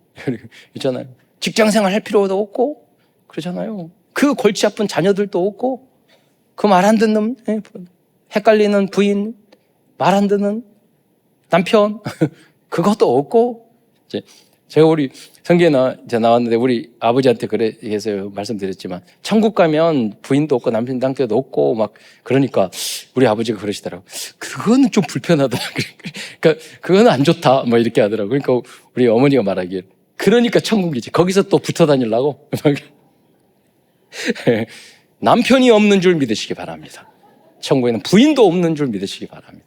있잖아요. 직장생활 할 필요도 없고 그러잖아요. 그 골치 아픈 자녀들도 없고, 그 말 안 듣는 헷갈리는 부인, 말 안 듣는 남편 그것도 없고. 제가 우리 성경에 나왔는데 우리 아버지한테 그래서 말씀드렸지만, 천국 가면 부인도 없고 남편도 없고 막 그러니까 우리 아버지가 그러시더라고요. 그거는 좀 불편하다. 그러니까 그거는 안 좋다. 뭐 이렇게 하더라고요. 그러니까 우리 어머니가 말하기를, 그러니까 천국이지. 거기서 또 붙어 다니려고. 남편이 없는 줄 믿으시기 바랍니다. 천국에는 부인도 없는 줄 믿으시기 바랍니다.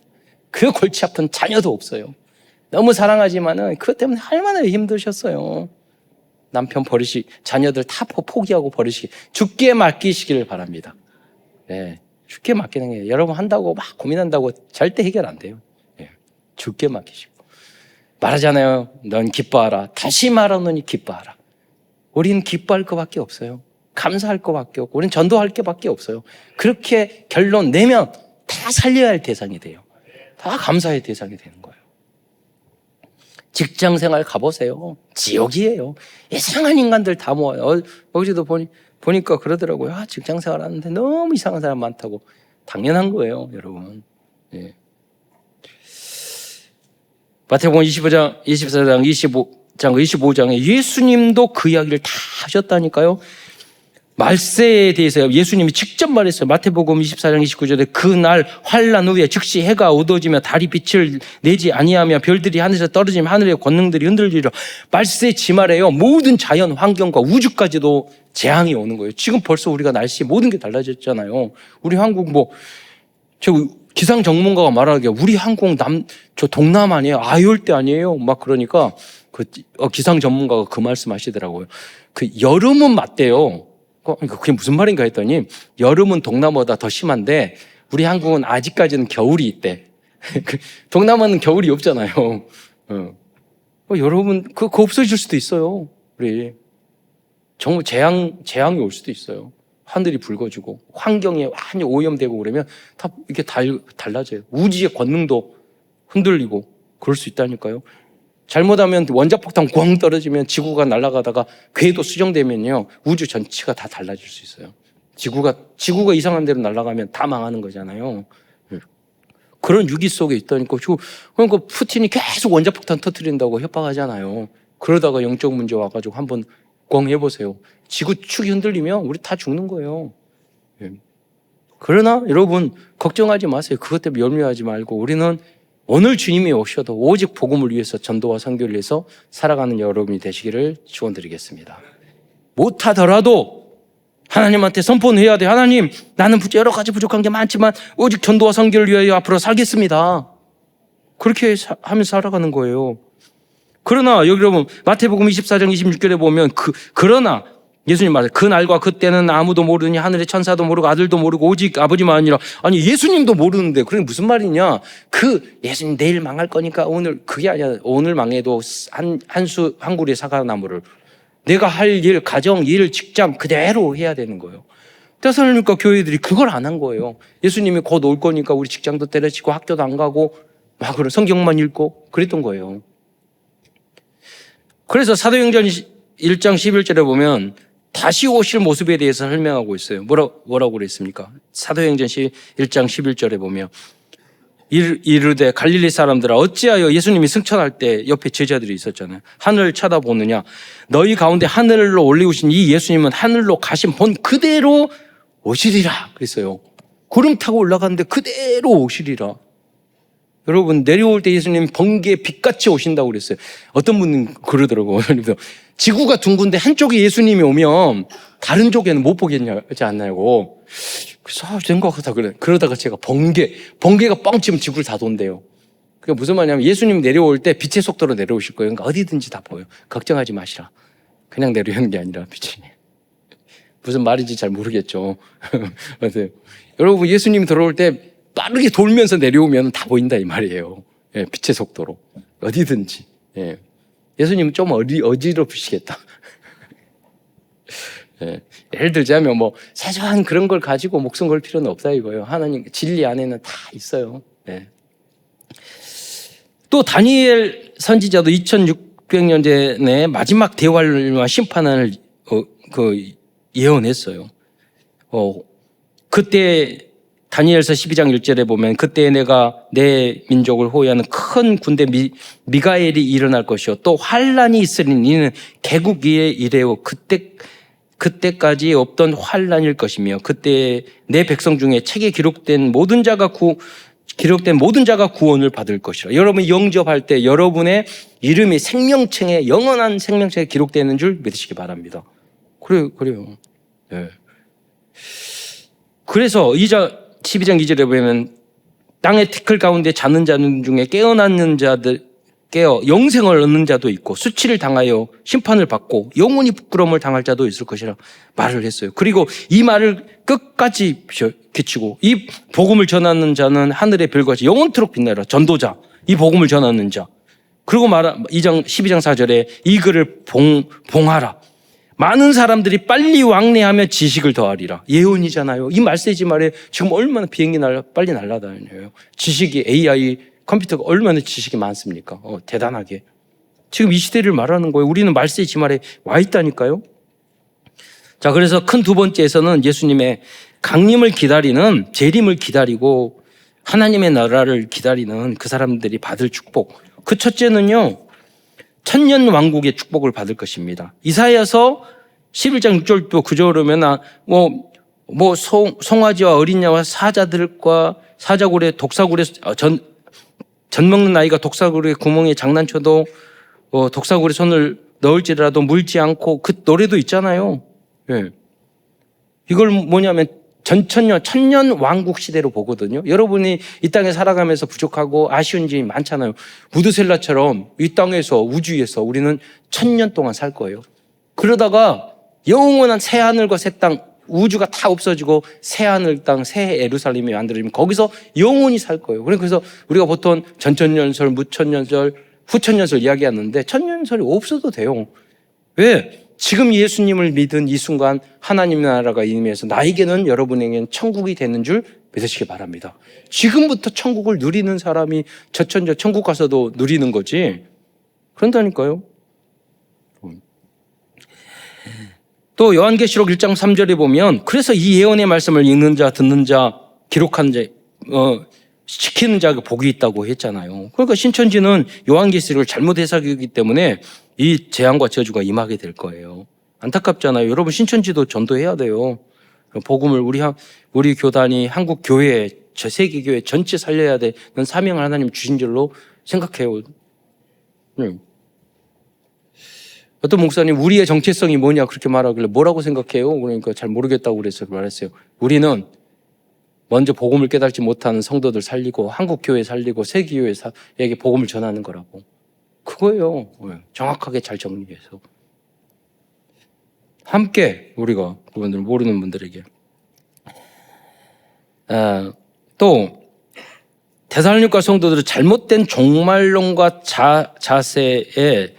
그 골치 아픈 자녀도 없어요. 너무 사랑하지만은 그것 때문에 얼마나 힘드셨어요. 남편 자녀들 다 포기하고 버리시기, 죽게 맡기시기를 바랍니다. 네, 죽게 맡기는 게, 여러분 한다고 막 고민한다고 절대 해결 안 돼요. 네, 죽게 맡기시고. 말하잖아요. 넌 기뻐하라. 다시 말하노니 기뻐하라. 우리는 기뻐할 것밖에 없어요. 감사할 것밖에 없고, 우리는 전도할 것밖에 없어요. 그렇게 결론 내면 다 살려야 할 대상이 돼요. 다 감사의 대상이 되는 거예요. 직장 생활 가보세요. 지옥이에요. 이상한 인간들 다 모아요. 어제도 보니까 그러더라고요. 직장 생활 하는데 너무 이상한 사람 많다고. 당연한 거예요, 여러분. 예. 마태복음 24장, 25장에 예수님도 그 이야기를 다 하셨다니까요. 말세에 대해서 예수님이 직접 말했어요. 마태복음 24장 29절에 그날 환난 후에 즉시 해가 어두워지며 달이 빛을 내지 아니하며 별들이 하늘에서 떨어지며 하늘의 권능들이 흔들리리라. 말세 지말에요. 모든 자연 환경과 우주까지도 재앙이 오는 거예요. 지금 벌써 우리가 날씨 모든 게 달라졌잖아요. 우리 한국 저 기상 전문가가 말하기에 우리 한국 저 동남 아니에요? 아열대 아니에요? 막 그러니까 기상 전문가가 그 말씀 하시더라고요. 여름은 맞대요. 그러니까 그게 무슨 말인가 했더니, 여름은 동남아보다 더 심한데 우리 한국은 아직까지는 겨울이 있대. 동남아는 겨울이 없잖아요. 여러분 그거 없어질 수도 있어요. 우리 정말 재앙이 올 수도 있어요. 하늘이 붉어지고 환경이 완전히 오염되고 그러면 다 이렇게 달라져요. 우주의 권능도 흔들리고 그럴 수 있다니까요. 잘못하면 원자폭탄 꽝 떨어지면 지구가 날아가다가 궤도 수정되면요, 우주 전체가 다 달라질 수 있어요. 지구가 이상한 데로 날아가면 다 망하는 거잖아요. 그런 위기 속에 있다니까. 그러니까 푸틴이 계속 원자폭탄 터뜨린다고 협박하잖아요. 그러다가 영적 문제 와가지고 한번 꽝 해보세요. 지구 축이 흔들리면 우리 다 죽는 거예요. 그러나 여러분 걱정하지 마세요. 그것 때문에 염려하지 말고, 우리는 오늘 주님이 오셔도 오직 복음을 위해서, 전도와 선교를 위해서 살아가는 여러분이 되시기를 축원드리겠습니다. 못하더라도 하나님한테 선포는 해야 돼요. 하나님, 나는 여러 가지 부족한 게 많지만 오직 전도와 선교를 위하여 앞으로 살겠습니다. 그렇게 하면서 살아가는 거예요. 그러나 여기 보면 마태복음 24장 26절에 보면 그러나 예수님 말해요. 그 날과 그때는 아무도 모르니 하늘의 천사도 모르고 아들도 모르고 오직 아버지만 아니라. 아니 예수님도 모르는데 그게 무슨 말이냐. 예수님 내일 망할 거니까 오늘 그게 아니야. 오늘 망해도 한 구리의 사과나무를 내가 할 일, 가정, 일, 직장 그대로 해야 되는 거예요. 데살로니가 교회들이 그걸 안 한 거예요. 예수님이 곧 올 거니까 우리 직장도 때려치고 학교도 안 가고 막 그런 성경만 읽고 그랬던 거예요. 그래서 사도행전 1장 11절에 보면 다시 오실 모습에 대해서 설명하고 있어요. 뭐라고 그랬습니까? 사도행전 1장 11절에 보면 이르되 갈릴리 사람들아 어찌하여 예수님이 승천할 때 옆에 제자들이 있었잖아요. 하늘을 쳐다보느냐. 너희 가운데 하늘로 올리우신 이 예수님은 하늘로 가신 본 그대로 오시리라 그랬어요. 구름 타고 올라가는데 그대로 오시리라. 여러분 내려올 때 예수님 번개 빛같이 오신다고 그랬어요. 어떤 분은 그러더라고요. 지구가 둥근데 한쪽에 예수님이 오면 다른 쪽에는 못 보겠지 않나요? 그래서 된 것 같다 그래. 그러다가 제가 번개가 뻥 치면 지구를 다 돈대요. 그게 무슨 말이냐면 예수님 내려올 때 빛의 속도로 내려오실 거예요. 그러니까 어디든지 다 보여. 걱정하지 마시라. 그냥 내려오는 게 아니라 빛이. 무슨 말인지 잘 모르겠죠. 여러분 예수님이 돌아올 때 빠르게 돌면서 내려오면 다 보인다 이 말이에요. 예, 빛의 속도로 어디든지. 예. 예수님은 좀 어지럽으시겠다. 예. 예를 들자면 사소한 그런 걸 가지고 목숨 걸 필요는 없다 이거예요. 하나님 진리 안에는 다 있어요. 예. 또 다니엘 선지자도 2600년 전에 마지막 대환과 심판을 예언했어요. 그때 다니엘서 12장 1절에 보면 그때 내가 내 민족을 호위하는 큰 군대 미가엘이 일어날 것이요 또 환란이 있으리니 이는 개국 위에 이래요 그때까지 없던 환란일 것이며 그때 내 백성 중에 책에 기록된 모든 자가 구원을 받을 것이라. 여러분 영접할 때 여러분의 이름이 생명책에 영원한 생명책에 기록되는 줄 믿으시기 바랍니다. 그래요. 네. 그래서 12장 2절에 보면 땅의 티끌 가운데 자는 자들 중에 깨어나는 자들 깨어 영생을 얻는 자도 있고 수치를 당하여 심판을 받고 영원히 부끄러움을 당할 자도 있을 것이라 말을 했어요. 그리고 이 말을 끝까지 비치고 이 복음을 전하는 자는 하늘의 별같이 영원토록 빛나라. 전도자, 이 복음을 전하는 자. 그리고 12장 4절에 이 글을 봉하라. 많은 사람들이 빨리 왕래하며 지식을 더하리라. 예언이잖아요. 이 메시지 말에 지금 얼마나 비행기 빨리 날아다녀요. 지식이 AI 컴퓨터가 얼마나 지식이 많습니까? 대단하게. 지금 이 시대를 말하는 거예요. 우리는 메시지 말에 와 있다니까요. 자, 그래서 큰 두 번째에서는 예수님의 강림을 기다리는 재림을 기다리고 하나님의 나라를 기다리는 그 사람들이 받을 축복. 그 첫째는요. 천년 왕국의 축복을 받을 것입니다. 이사야서 11장 6절도 그저 그러면 송아지와 어린 양과 사자들과 사자굴에 독사굴에 전 먹는 아이가 독사굴의 구멍에 장난쳐도 독사굴에 손을 넣을지라도 물지 않고 그 노래도 있잖아요. 예. 이걸 뭐냐면 천년 왕국 시대로 보거든요. 여러분이 이 땅에 살아가면서 부족하고 아쉬운 점이 많잖아요. 무드셀라처럼 이 땅에서 우주에서 우리는 1000년 동안 살 거예요. 그러다가 영원한 새 하늘과 새 땅, 우주가 다 없어지고 새 하늘 땅, 새 예루살렘이 만들어지면 거기서 영원히 살 거예요. 그래서 우리가 보통 전천년설, 무천년설, 후천년설 이야기하는데 천년설이 없어도 돼요. 왜? 지금 예수님을 믿은 이 순간 하나님의 나라가 임해서 나에게는 여러분에게는 천국이 되는 줄 믿으시기 바랍니다. 지금부터 천국을 누리는 사람이 천국 가서도 누리는 거지. 그런다니까요. 또 요한계시록 1장 3절에 보면 그래서 이 예언의 말씀을 읽는 자, 듣는 자, 기록한 자, 지키는 자가 복이 있다고 했잖아요. 그러니까 신천지는 요한계시록을 잘못 해석이기 때문에 이 재앙과 저주가 임하게 될 거예요. 안타깝잖아요. 여러분 신천지도 전도해야 돼요. 복음을 우리 교단이 한국 교회, 세계 교회 전체 살려야 되는 사명을 하나님 주신 줄로 생각해요. 어떤 목사님 우리의 정체성이 뭐냐 그렇게 말하길래 뭐라고 생각해요? 그러니까 잘 모르겠다고 그래서 말했어요. 우리는 먼저 복음을 깨닫지 못하는 성도들 살리고 한국 교회 살리고 세계 교회에게 복음을 전하는 거라고. 그거예요. 정확하게 잘 정리해서. 함께 우리가 그분들 모르는 분들에게 또 데살로니가 성도들은 잘못된 종말론과 자세에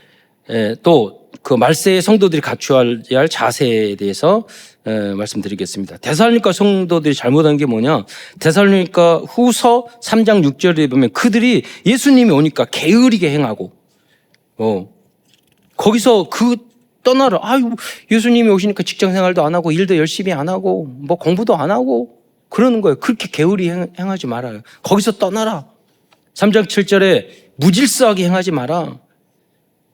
또 그 말세의 성도들이 갖춰야 할 자세에 대해서 말씀드리겠습니다. 데살로니가 성도들이 잘못한 게 뭐냐? 데살로니가 후서 3장 6절에 보면 그들이 예수님이 오니까 게으르게 행하고 거기서 떠나라. 아유, 예수님이 오시니까 직장 생활도 안 하고 일도 열심히 안 하고 뭐 공부도 안 하고 그러는 거예요. 그렇게 게으르게 행하지 말아요. 거기서 떠나라. 3장 7절에 무질서하게 행하지 마라.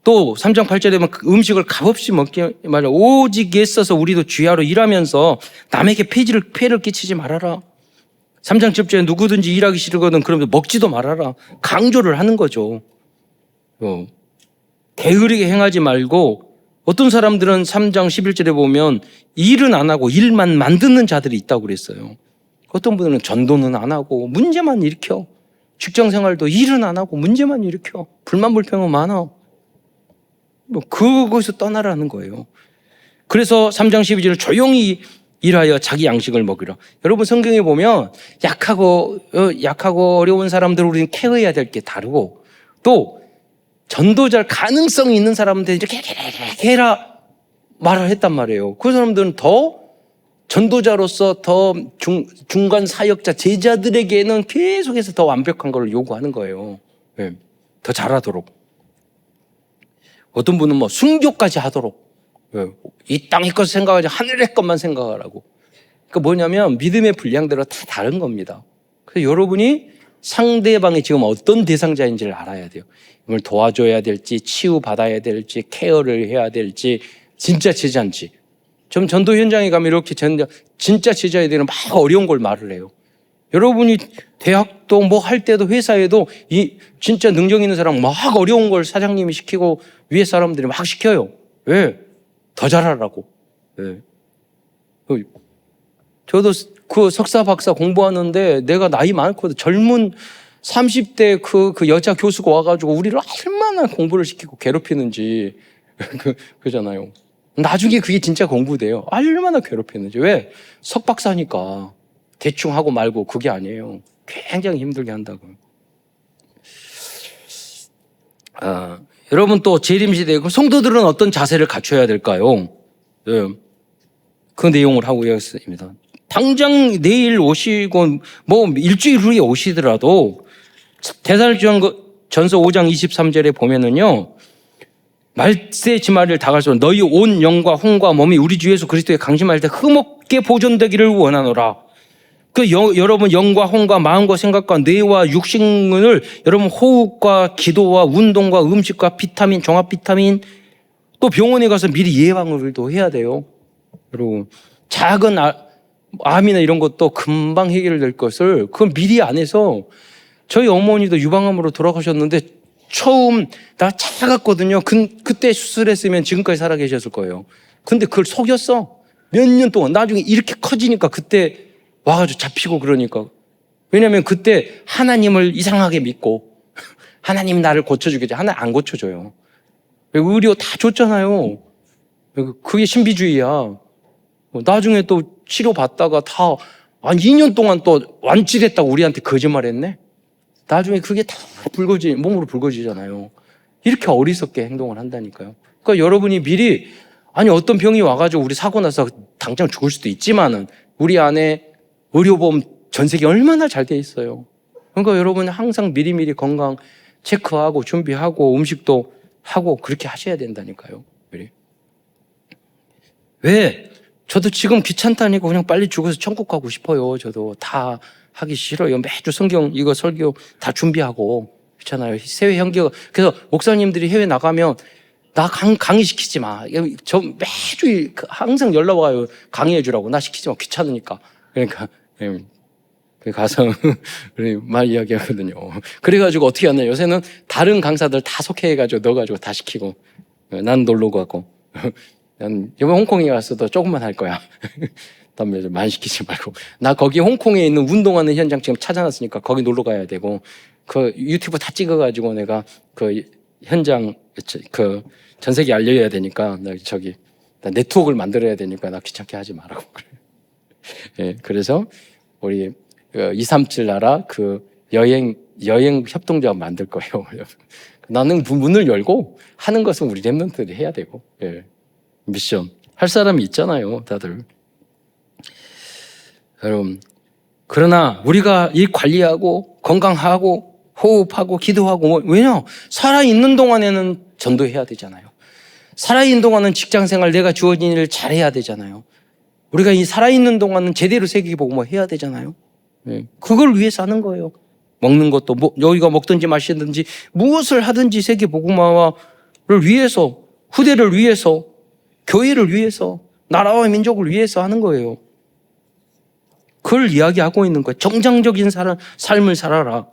또 3장 8절에 보면 음식을 값없이 먹지 말라. 오직 애써서 우리도 주야로 일하면서 남에게 폐를 끼치지 말아라. 3장 10절에 누구든지 일하기 싫거든 그러면 먹지도 말아라. 강조를 하는 거죠. 게으르게 행하지 말고 어떤 사람들은 3장 11절에 보면 일은 안 하고 일만 만드는 자들이 있다고 그랬어요. 어떤 분들은 전도는 안 하고 문제만 일으켜. 직장 생활도 일은 안 하고 문제만 일으켜. 불만 불평은 많아. 그것에서 떠나라는 거예요. 그래서 3장 12절에 조용히 일하여 자기 양식을 먹이라. 여러분 성경에 보면 약하고 어려운 사람들을 우리는 케어해야 될 게 다르고 또 전도자 가능성이 있는 사람들 이렇게 해라 말을 했단 말이에요. 그 사람들은 더 전도자로서 더 중간 사역자 제자들에게는 계속해서 더 완벽한 걸 요구하는 거예요. 네. 더 잘하도록. 어떤 분은 뭐 순교까지 하도록. 네. 이 땅의 것을 생각하지 하늘의 것만 생각하라고. 그러니까 뭐냐면 믿음의 분량대로 다 다른 겁니다. 그래서 여러분이 상대방이 지금 어떤 대상자인지를 알아야 돼요. 이걸 도와줘야 될지 치유받아야 될지 케어를 해야 될지 진짜 제자인지. 좀 전도 현장에 가면 이렇게 진짜 제자애들은 막 어려운 걸 말을 해요. 여러분이 대학도 뭐 할 때도 회사에도 이 진짜 능력 있는 사람 막 어려운 걸 사장님이 시키고 위에 사람들이 막 시켜요. 왜? 더 잘하라고. 네. 저도 그 석사 박사 공부하는데 내가 나이 많거든. 젊은 30대 그 여자 교수가 와가지고 우리를 얼마나 공부를 시키고 괴롭히는지 그잖아요. 나중에 그게 진짜 공부돼요. 얼마나 괴롭혔는지. 왜? 석박사니까 대충 하고 말고 그게 아니에요. 굉장히 힘들게 한다고. 여러분 또 재림시대에 성도들은 어떤 자세를 갖춰야 될까요? 네. 그 내용을 하고 있습니다. 당장 내일 오시고 뭐 일주일 후에 오시더라도 데살로니가전서 5장 23절에 보면은요. 말세 지말을 다갈수록 너희 온 영과 혼과 몸이 우리 주 예수 그리스도에 강심할 때 흠없게 보존되기를 원하노라. 여러분 영과 혼과 마음과 생각과 뇌와 육신을 여러분 호흡과 기도와 운동과 음식과 비타민, 종합 비타민 또 병원에 가서 미리 예방을 또 해야 돼요. 여러분 작은 암이나 이런 것도 금방 해결될 것을 그건 미리 안 해서 저희 어머니도 유방암으로 돌아가셨는데 처음 나 작았거든요. 그때 수술했으면 지금까지 살아계셨을 거예요. 근데 그걸 속였어. 몇 년 동안. 나중에 이렇게 커지니까 그때 와가지고 잡히고 그러니까. 왜냐면 그때 하나님을 이상하게 믿고 하나님이 나를 고쳐주겠지. 하나님 안 고쳐줘요. 의료 다 줬잖아요. 그게 신비주의야. 나중에 또 치료받다가 다 2년 동안 또 완치됐다고 우리한테 거짓말했네. 나중에 그게 다 몸으로 붉어지잖아요. 이렇게 어리석게 행동을 한다니까요. 그러니까 여러분이 미리 어떤 병이 와가지고 우리 사고 나서 당장 죽을 수도 있지만은 우리 안에 의료보험 전세계 얼마나 잘 돼 있어요. 그러니까 여러분은 항상 미리미리 건강 체크하고 준비하고 음식도 하고 그렇게 하셔야 된다니까요. 미리. 왜? 저도 지금 귀찮다니까 그냥 빨리 죽어서 천국 가고 싶어요. 저도 다 하기 싫어요. 매주 성경 이거 설교 다 준비하고 그렇잖아요. 해외 형제가 그래서 목사님들이 해외 나가면 나 강의 시키지 마. 저 매주 항상 연락 와요. 강의해 주라고. 나 시키지 마. 귀찮으니까. 그러니까 가서 말 이야기하거든요. 그래가지고 어떻게 하냐. 요새는 다른 강사들 다 속해가지고 넣어가지고 다 시키고 난 놀러 가고 난 이번 홍콩에 갔어도 조금만 할 거야. 담배 좀 많이 시키지 말고. 나 거기 홍콩에 있는 운동하는 현장 지금 찾아놨으니까 거기 놀러 가야 되고 그 유튜브 다 찍어가지고 내가 그 현장 그 전 세계 알려야 되니까 나 네트워크를 만들어야 되니까 나 귀찮게 하지 말라고 그래. 예, 그래서 우리 237 나라 그 여행 협동조합 만들 거예요. 나는 문을 열고 하는 것은 우리 랩런트들이 해야 되고, 예. 미션 할 사람이 있잖아요, 다들. 여러분, 그러나 우리가 이 관리하고 건강하고 호흡하고 기도하고 왜냐? 살아있는 동안에는 전도해야 되잖아요. 살아있는 동안은 직장생활 내가 주어진 일을 잘해야 되잖아요. 우리가 이 살아있는 동안은 제대로 세계복음화 해야 되잖아요. 네. 그걸 위해서 하는 거예요. 먹는 것도 여기가 먹든지 마시든지 무엇을 하든지 세계복음화를 위해서, 후대를 위해서, 교회를 위해서, 나라와 민족을 위해서 하는 거예요. 그걸 이야기하고 있는 거예요. 정상적인 삶을 살아라.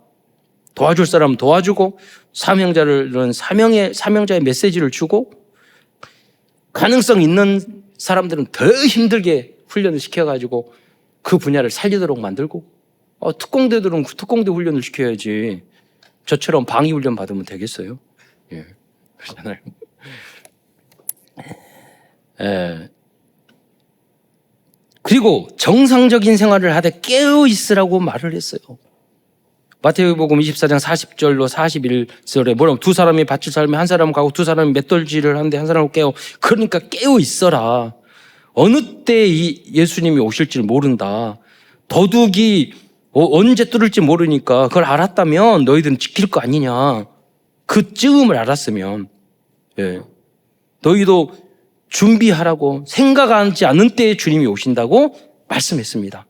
도와줄 사람은 도와주고, 사명자는 사명자의 메시지를 주고, 가능성 있는 사람들은 더 힘들게 훈련을 시켜가지고 그 분야를 살리도록 만들고, 특공대들은 특공대 훈련을 시켜야지. 저처럼 방위 훈련 받으면 되겠어요? 예, 그렇잖아요. 예. 그리고 정상적인 생활을 하되 깨어 있으라고 말을 했어요. 마태복음 24장 40절로 41절에 뭐라고 두 사람이 밭을 살면 한 사람은 가고 두 사람이 맷돌질을 하는데 한 사람은 깨어. 그러니까 깨어 있어라. 어느 때 예수님이 오실지 모른다. 도둑이 언제 뚫을지 모르니까 그걸 알았다면 너희들은 지킬 거 아니냐. 그 쯤을 알았으면, 예. 너희도 준비하라고, 생각하지 않은 때에 주님이 오신다고 말씀했습니다.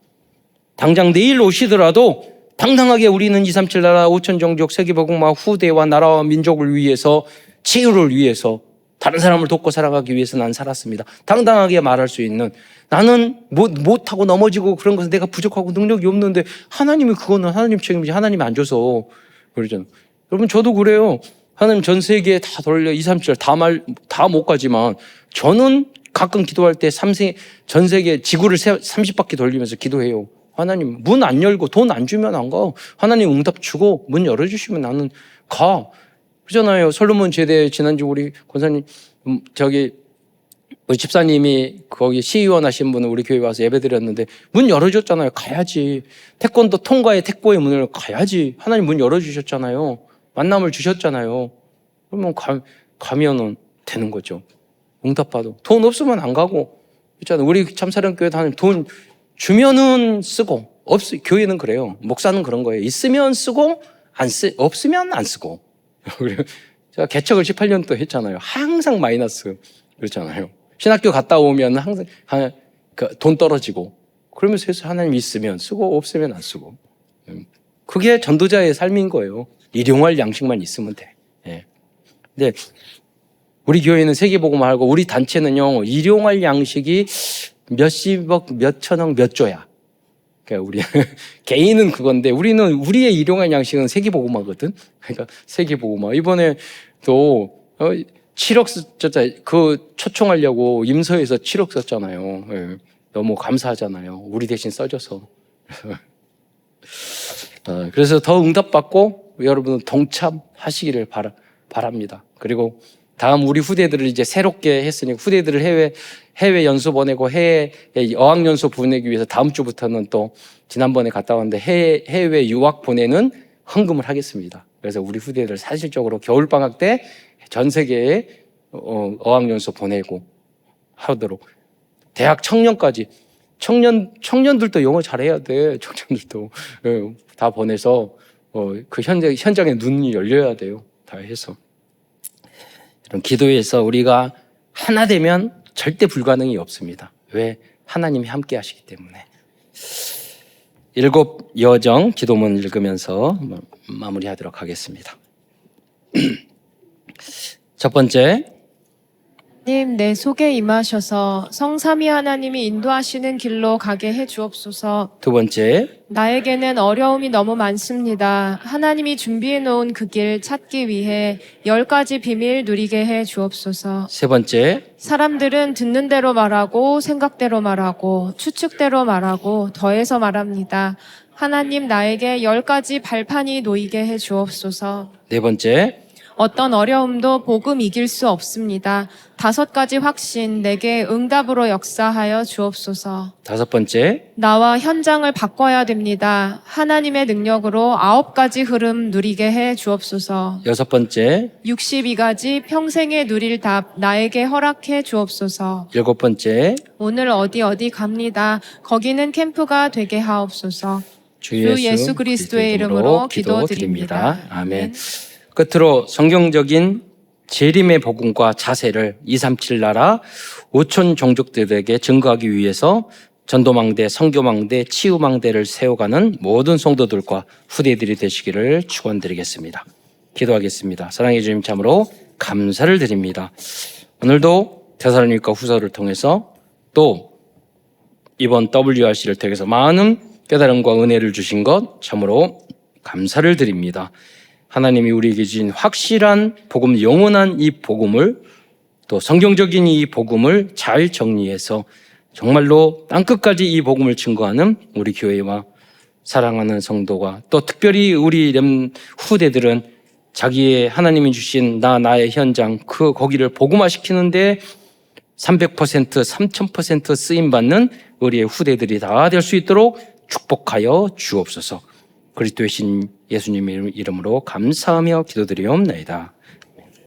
당장 내일 오시더라도 당당하게 우리는 237 나라 5천 종족 세계복음화 후대와 나라와 민족을 위해서, 치유를 위해서, 다른 사람을 돕고 살아가기 위해서 난 살았습니다. 당당하게 말할 수 있는, 나는 못하고 넘어지고 그런 것은 내가 부족하고 능력이 없는데 하나님이 그거는 하나님 책임이지, 하나님이 안 줘서 그러잖아요. 여러분, 저도 그래요. 하나님 전 세계에 다 돌려 237 다 못 가지만 저는 가끔 기도할 때 전 세계 지구를 30바퀴 돌리면서 기도해요. 하나님 문 안 열고 돈 안 주면 안 가. 하나님 응답 주고 문 열어주시면 나는 가. 그러잖아요. 솔로몬 제대 지난주 우리 권사님 우리 집사님이 거기 시의원 하신 분은 우리 교회 와서 예배 드렸는데 문 열어줬잖아요. 가야지. 태권도 통과의 택보의 문을 가야지. 하나님 문 열어주셨잖아요. 만남을 주셨잖아요. 그러면 가면은 되는 거죠. 응답받아. 돈 없으면 안 가고. 있잖아요. 우리 참사랑교회 다니면 돈 주면은 쓰고, 교회는 그래요. 목사는 그런 거예요. 있으면 쓰고, 없으면 안 쓰고. 제가 개척을 18년 또 했잖아요. 항상 마이너스. 그렇잖아요. 신학교 갔다 오면 항상 돈 떨어지고. 그러면서 해서 하나님 있으면 쓰고, 없으면 안 쓰고. 그게 전도자의 삶인 거예요. 일용할 양식만 있으면 돼. 예. 근데 우리 교회는 세계복음화하고 우리 단체는요, 일용할 양식이 몇십억, 몇천억, 몇 조야. 그러니까 우리 개인은 그건데 우리는 우리의 일용할 양식은 세계복음화거든. 그러니까 세계복음화. 이번에 또 7억 썼잖아요. 그 초청하려고 임서에서 7억 썼잖아요. 예. 너무 감사하잖아요. 우리 대신 써줘서. 그래서 더 응답받고 여러분은 동참하시기를 바랍니다. 그리고 다음 우리 후대들을 이제 새롭게 했으니 후대들을 해외 연수 보내고 해외 어학연수 보내기 위해서 다음 주부터는 또 지난번에 갔다 왔는데 해외 유학 보내는 헌금을 하겠습니다. 그래서 우리 후대들 사실적으로 겨울방학 때 전 세계에 어학연수 보내고 하도록 대학 청년까지 청년들도 영어 잘해야 돼. 청년들도 다 보내서 그 현장에 눈이 열려야 돼요. 다 해서 이런 기도에서 우리가 하나 되면 절대 불가능이 없습니다. 왜? 하나님이 함께 하시기 때문에. 7 여정 기도문 읽으면서 마무리하도록 하겠습니다. 첫 번째, 하나님 내 속에 임하셔서 성삼위 하나님이 인도하시는 길로 가게 해 주옵소서. 두 번째, 나에게는 어려움이 너무 많습니다. 하나님이 준비해 놓은 그 길 찾기 위해 10가지 비밀 누리게 해 주옵소서. 세 번째, 사람들은 듣는 대로 말하고 생각대로 말하고 추측대로 말하고 더해서 말합니다. 하나님 나에게 10가지 발판이 놓이게 해 주옵소서. 네 번째, 어떤 어려움도 복음 이길 수 없습니다. 5가지 확신 내게 응답으로 역사하여 주옵소서. 5번째, 나와 현장을 바꿔야 됩니다. 하나님의 능력으로 9가지 흐름 누리게 해 주옵소서. 6번째, 62가지 평생에 누릴 답 나에게 허락해 주옵소서. 7번째, 오늘 어디 갑니다. 거기는 캠프가 되게 하옵소서. 주 예수 그리스도의 이름으로 기도드립니다. 아멘. 끝으로 성경적인 재림의 복음과 자세를 237 나라 5천 종족들에게 증거하기 위해서 전도망대, 선교망대, 치유망대를 세워가는 모든 성도들과 후대들이 되시기를 축원드리겠습니다. 기도하겠습니다. 사랑해 주님 참으로 감사를 드립니다. 오늘도 데살로니가 후서를 통해서 또 이번 WRC를 통해서 많은 깨달음과 은혜를 주신 것 참으로 감사를 드립니다. 하나님이 우리에게 주신 확실한 복음, 영원한 이 복음을 또 성경적인 이 복음을 잘 정리해서 정말로 땅끝까지 이 복음을 증거하는 우리 교회와 사랑하는 성도가 또 특별히 우리 후대들은 자기의 하나님이 주신 나의 현장 거기를 복음화시키는데 300%, 3000% 쓰임받는 우리의 후대들이 다 될 수 있도록 축복하여 주옵소서. 그리스도의 신 예수님의 이름으로 감사하며 기도드리옵나이다.